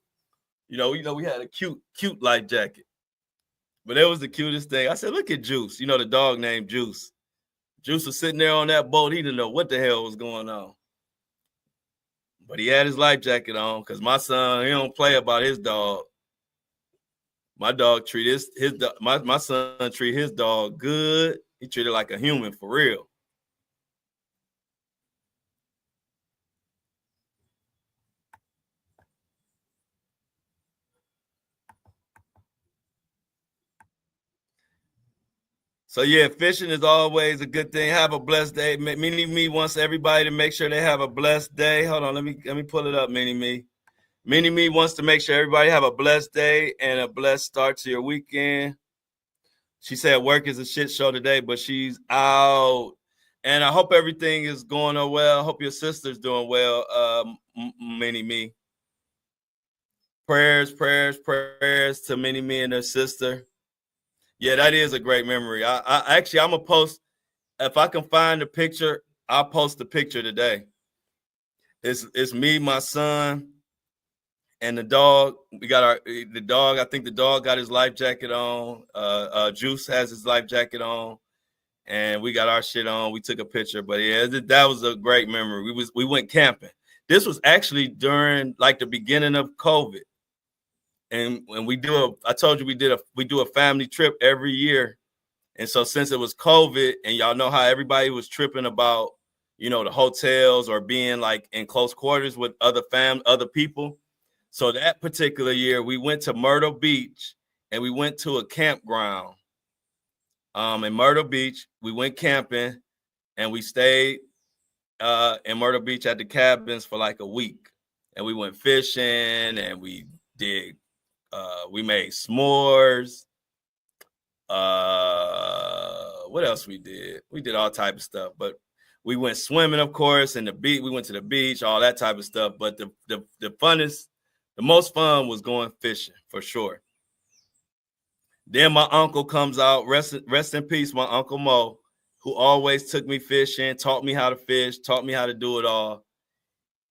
We had a cute life jacket. But it was the cutest thing. I said, look at Juice. The dog named Juice. Juice was sitting there on that boat. He didn't know what the hell was going on. But he had his life jacket on because my son, he don't play about his dog. My dog my son treat his dog good. He treated like a human for real. So yeah, fishing is always a good thing. Have a blessed day. Mini Me wants everybody to make sure they have a blessed day. Hold on, let me pull it up, Mini Me. Mini Me wants to make sure everybody have a blessed day and a blessed start to your weekend. She said work is a shit show today, but she's out. And I hope everything is going on well. I hope your sister's doing well, Mini Me. Prayers to Mini Me and her sister. Yeah, that is a great memory. I actually, I'm gonna post, if I can find the picture, I'll post the picture today. It's me, my son, and the dog. We got the dog. I think the dog got his life jacket on. Juice has his life jacket on, and we got our shit on. We took a picture, but yeah, that was a great memory. We went camping. This was actually during like the beginning of COVID. And when I told you we do a family trip every year. And so since it was COVID and y'all know how everybody was tripping about, the hotels or being like in close quarters with other people. So that particular year we went to Myrtle Beach and we went to a campground. In Myrtle Beach, we went camping and we stayed in Myrtle Beach at the cabins for like a week. And we went fishing and we made s'mores. What else we did? We did all type of stuff, but we went swimming, of course, and we went to the beach, all that type of stuff. But the most fun was going fishing for sure. Then my uncle comes out, rest in peace, my Uncle Mo, who always took me fishing, taught me how to fish, taught me how to do it all.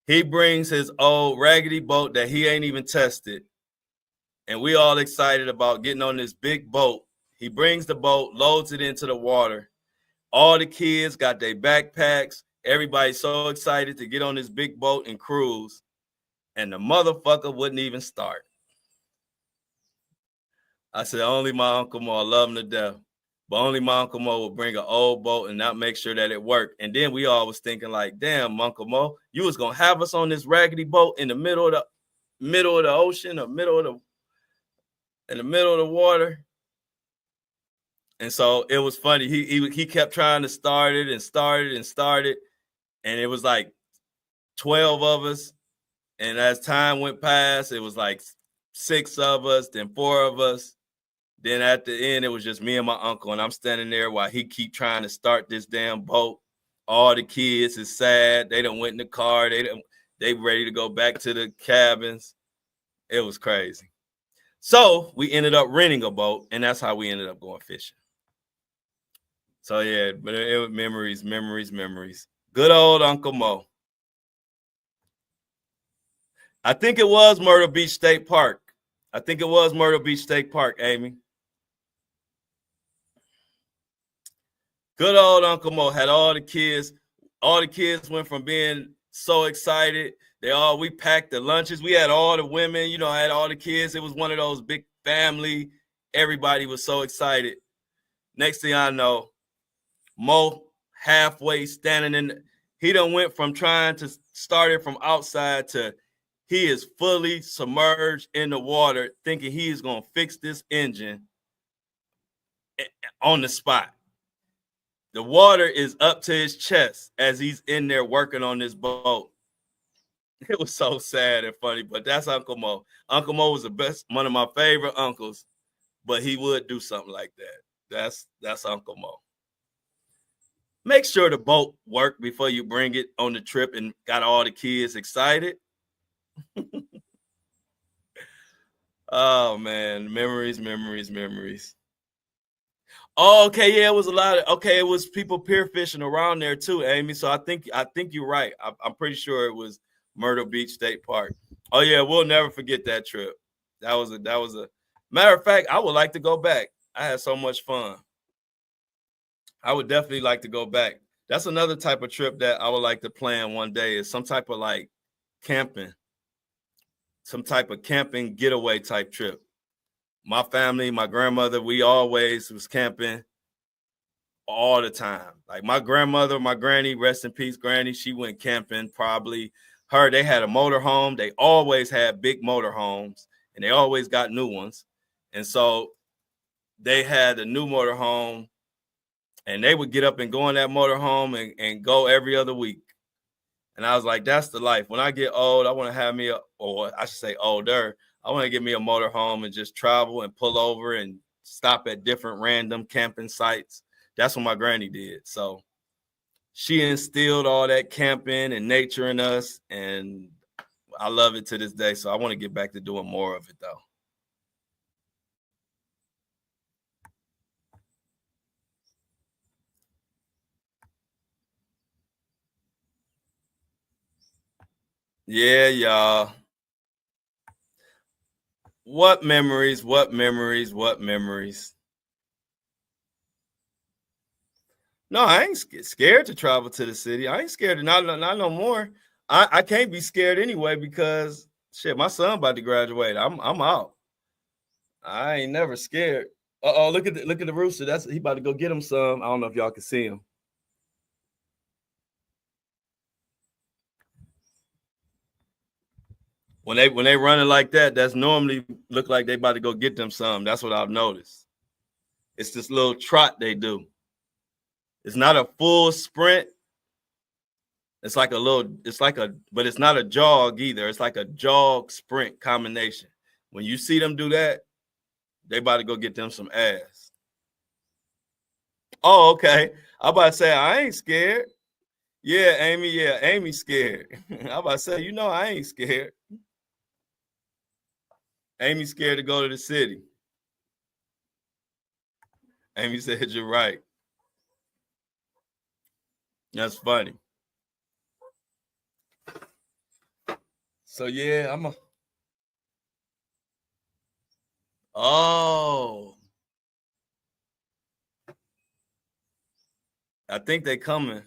He brings his old raggedy boat that he ain't even tested. And we all excited about getting on this big boat. He brings the boat, loads it into the water. All the kids got their backpacks. Everybody's so excited to get on this big boat and cruise. And the motherfucker wouldn't even start. I said, only my Uncle Mo, I love him to death. But only my Uncle Mo would bring an old boat and not make sure that it worked. And then we all was thinking like, damn, Uncle Mo, you was going to have us on this raggedy boat in the middle of the ocean, in the middle of the water. And so it was funny. He kept trying to start it. And it was like 12 of us. And as time went past, it was like 6 of us, then 4 of us. Then at the end, it was just me and my uncle. And I'm standing there while he keep trying to start this damn boat. All the kids is sad. They done went in the car. They ready to go back to the cabins. It was crazy. So we ended up renting a boat, and that's how we ended up going fishing. So yeah, but it was memories. Good old Uncle Mo. I think it was Myrtle Beach State Park. Amy. Good old Uncle Mo had all the kids. All the kids went from being so excited. We packed the lunches. We had all the women, I had all the kids. It was one of those big family. Everybody was so excited. Next thing I know, Mo halfway standing he done went from trying to start it from outside to he is fully submerged in the water thinking he is going to fix this engine on the spot. The water is up to his chest as he's in there working on this boat. It was so sad and funny, but that's Uncle Mo. Uncle Mo was one of my favorite uncles, but he would do something like that. That's Uncle Mo. Make sure the boat worked before you bring it on the trip and got all the kids excited. Oh man, memories. Oh, okay, yeah, it was it was people pier fishing around there too, Amy. So I think you're right. I'm pretty sure it was Myrtle Beach State Park. Oh yeah, we'll never forget that trip. That was a matter of fact, I would like to go back. I had so much fun. I would definitely like to go back. That's another type of trip that I would like to plan one day, is some type of like camping, some type of camping getaway type trip. My family, my grandmother, we always was camping all the time. Like my grandmother, my granny, rest in peace, granny, she went camping probably. They had a motorhome. They always had big motorhomes, and they always got new ones. And so they had a new motorhome And they would get up and go in that motorhome and go every other week. And I was like, that's the life. When I get old, I want to have me, or I should say older, I want to get me a motorhome and just travel and pull over and stop at different random camping sites. That's what my granny did. So she instilled all that camping and nature in us, and I love it to this day. So I want to get back to doing more of it, though. Yeah, y'all. What memories, what memories, what memories. No, I ain't scared to travel to the city. I ain't scared to not no more. I can't be scared anyway because shit, my son about to graduate. I'm out. I ain't never scared. Uh-oh, look at the rooster. That's he about to go get him some. I don't know if y'all can see him. When they running like that, that's normally look like they about to go get them some. That's what I've noticed. It's this little trot they do. It's not a full sprint. It's like but it's not a jog either. It's like a jog sprint combination. When you see them do that, they about to go get them some ass. Oh, okay. I'm about to say I ain't scared. Yeah, Amy. Yeah, Amy's scared. I'm about to say, I ain't scared. Amy's scared to go to the city. Amy said you're right. That's funny. So yeah, Oh. I think they coming.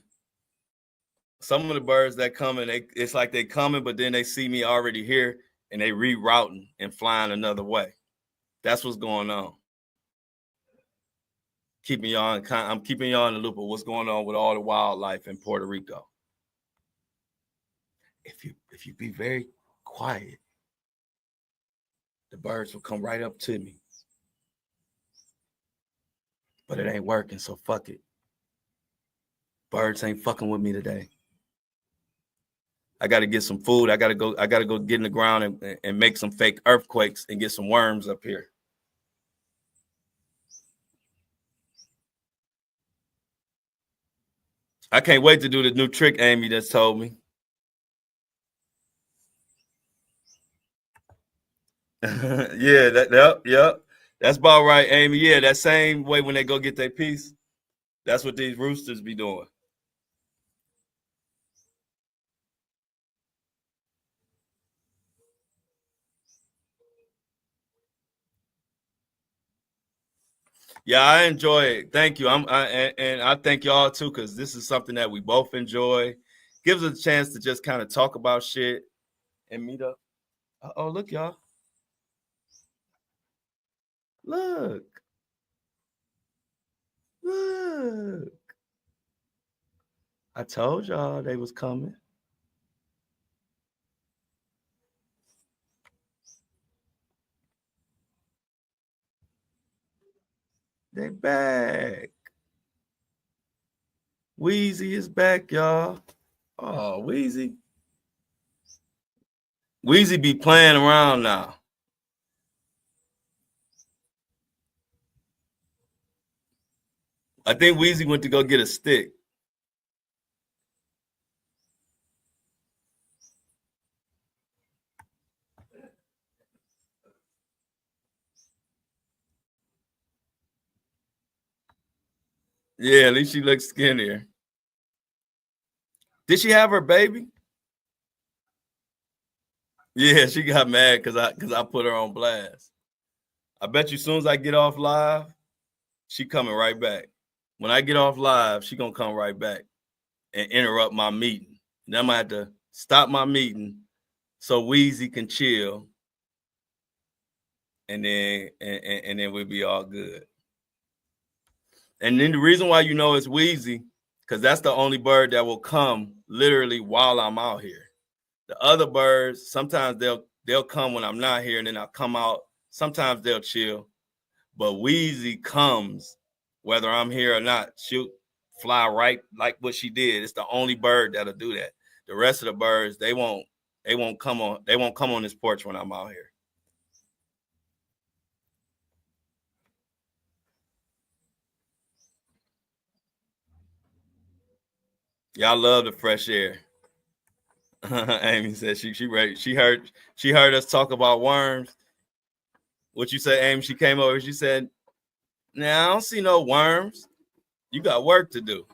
Some of the birds that coming, it's like they coming, but then they see me already here and they rerouting and flying another way. That's what's going on. I'm keeping y'all in the loop of what's going on with all the wildlife in Puerto Rico. If you be very quiet, the birds will come right up to me. But it ain't working, so fuck it. Birds ain't fucking with me today. I got to get some food. I got to go get in the ground and make some fake earthquakes and get some worms up here. I can't wait to do the new trick Amy just told me. Yeah, yep. That's about right, Amy. Yeah, that same way when they go get their piece. That's what these roosters be doing. Yeah, I enjoy it. Thank you. And I thank y'all too, because this is something that we both enjoy. Gives us a chance to just kind of talk about shit and meet up. Oh, look, y'all. Look. Look. I told y'all they was coming. They back. Weezy is back, y'all. Oh, Weezy. Weezy be playing around now. I think Weezy went to go get a stick. Yeah, at least she looks skinnier. Did she have her baby? Yeah, she got mad because I put her on blast. I bet you as soon as I get off live, she coming right back. When I get off live, she gonna come right back and interrupt my meeting. Then I'm gonna have to stop my meeting so Weezy can chill, and then we'll be all good. And then the reason why it's Weezy, because that's the only bird that will come literally while I'm out here. The other birds, sometimes they'll come when I'm not here, and then I'll come out. Sometimes they'll chill, but Weezy comes whether I'm here or not. She'll fly right like what she did. It's the only bird that'll do that. The rest of the birds, they won't come on this porch when I'm out here. Y'all love the fresh air. Amy said she ready. She heard us talk about worms. What you say, Amy? She came over. She said, "Nah, I don't see no worms. You got work to do."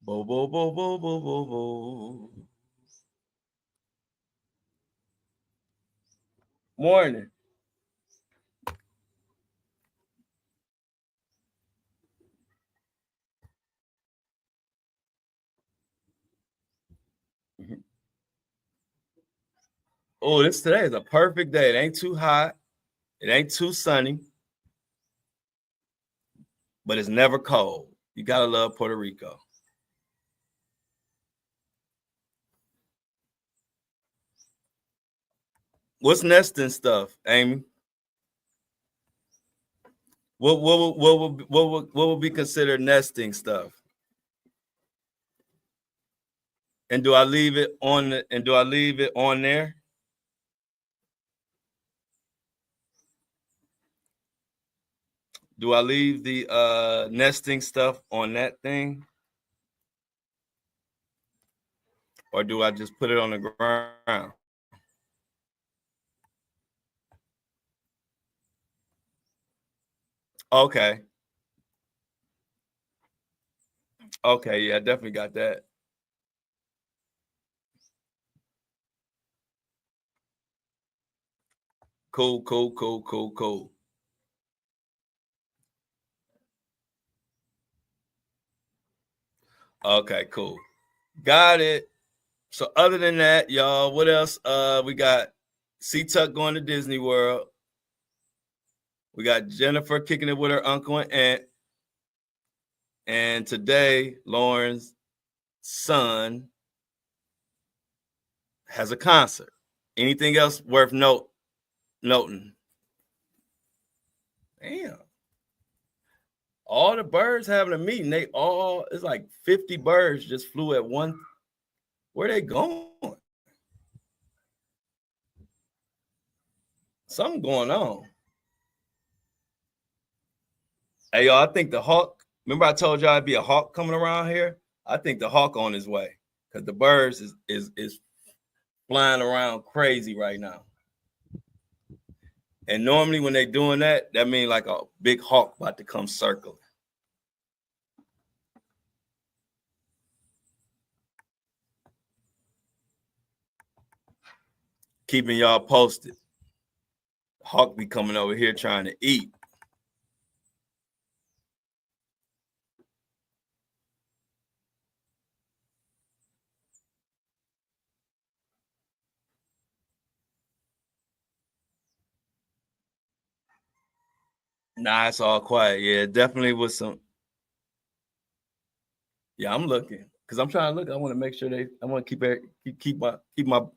Bo bo bo bo bo bo bo. Morning. Oh, today is a perfect day. It ain't too hot. It ain't too sunny. But it's never cold. You gotta love Puerto Rico. What's nesting stuff, Amy? What would be considered nesting stuff? And do I leave it on there? Do I leave the nesting stuff on that thing? Or do I just put it on the ground? Okay. Okay, yeah, I definitely got that. Cool. Okay, cool. Got it. So other than that, y'all, what else? We got C-Tuck going to Disney World. We got Jennifer kicking it with her uncle and aunt. And today, Lauren's son has a concert. Anything else worth noting? Damn. All the birds having a meeting. It's like 50 birds just flew at one. Where they going? Something going on. Hey, y'all, I think the hawk, remember I told y'all it'd be a hawk coming around here? I think the hawk on his way because the birds is flying around crazy right now. And normally when they're doing that means like a big hawk about to come circling. Keeping y'all posted. Hawk be coming over here trying to eat. Nah, it's all quiet. Yeah, definitely was some. Yeah, I'm looking because I'm trying to look. I want to make sure I want to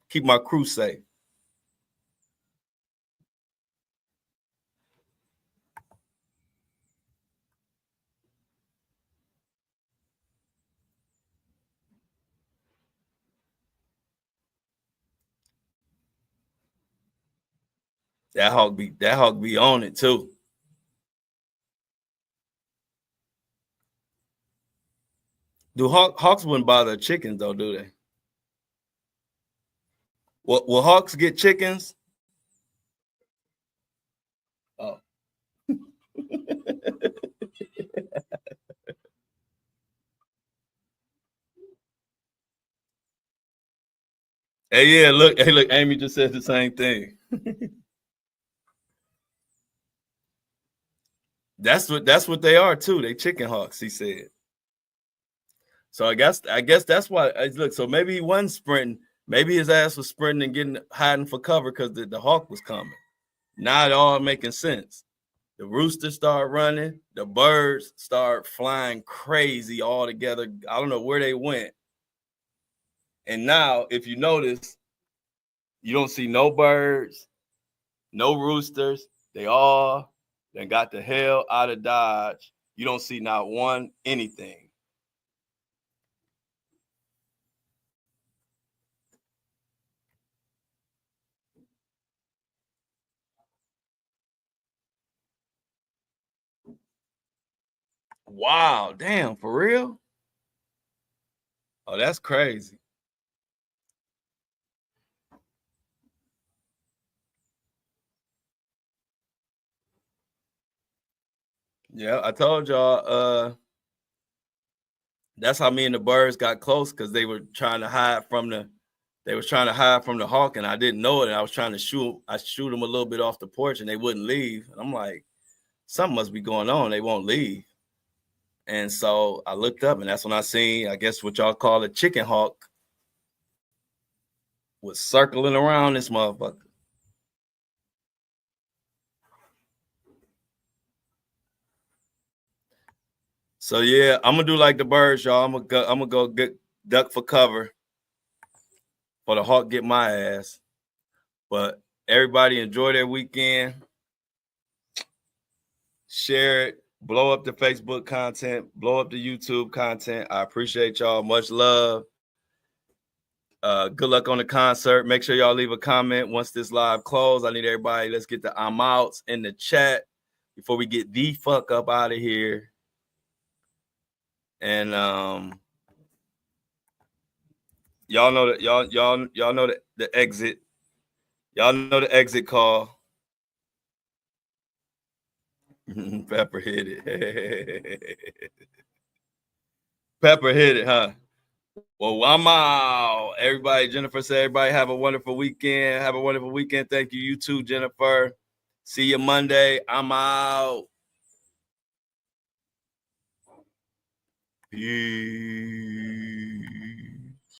keep my crew safe. That hawk be on it too. Do hawks wouldn't bother chickens though, do they? Will hawks get chickens? Oh. Hey, yeah, look, Amy just said the same thing. That's what they are too. They chicken hawks, he said. So I guess that's why. Look, so maybe he wasn't sprinting. Maybe his ass was sprinting and hiding for cover because the hawk was coming. Now it all making sense. The roosters start running. The birds start flying crazy all together. I don't know where they went. And now, if you notice, you don't see no birds, no roosters. They all then got the hell out of Dodge. You don't see not one anything. Wow, damn, for real? Oh, that's crazy. Yeah, I told y'all that's how me and the birds got close because they were trying to hide from the hawk, and I didn't know it. And I was trying to shoot them a little bit off the porch, and they wouldn't leave. And I'm like, something must be going on. They won't leave. And so I looked up, and that's when I seen, I guess what y'all call a chicken hawk was circling around this motherfucker. So yeah, I'm gonna do like the birds, y'all. I'm gonna go get duck for cover for the hawk get my ass. But everybody enjoy their weekend. Share it. Blow up the Facebook content. Blow up the YouTube content. I appreciate y'all. Much love. Good luck on the concert. Make sure y'all leave a comment once this live close. I need everybody. Let's get the I'm outs in the chat before we get the fuck up out of here. And y'all know that y'all know the exit. Y'all know the exit call. Pepper hit it. Pepper hit it, huh? Well, I'm out. Everybody, Jennifer said, everybody have a wonderful weekend. Have a wonderful weekend. Thank you. You too, Jennifer. See you Monday. I'm out. Peace.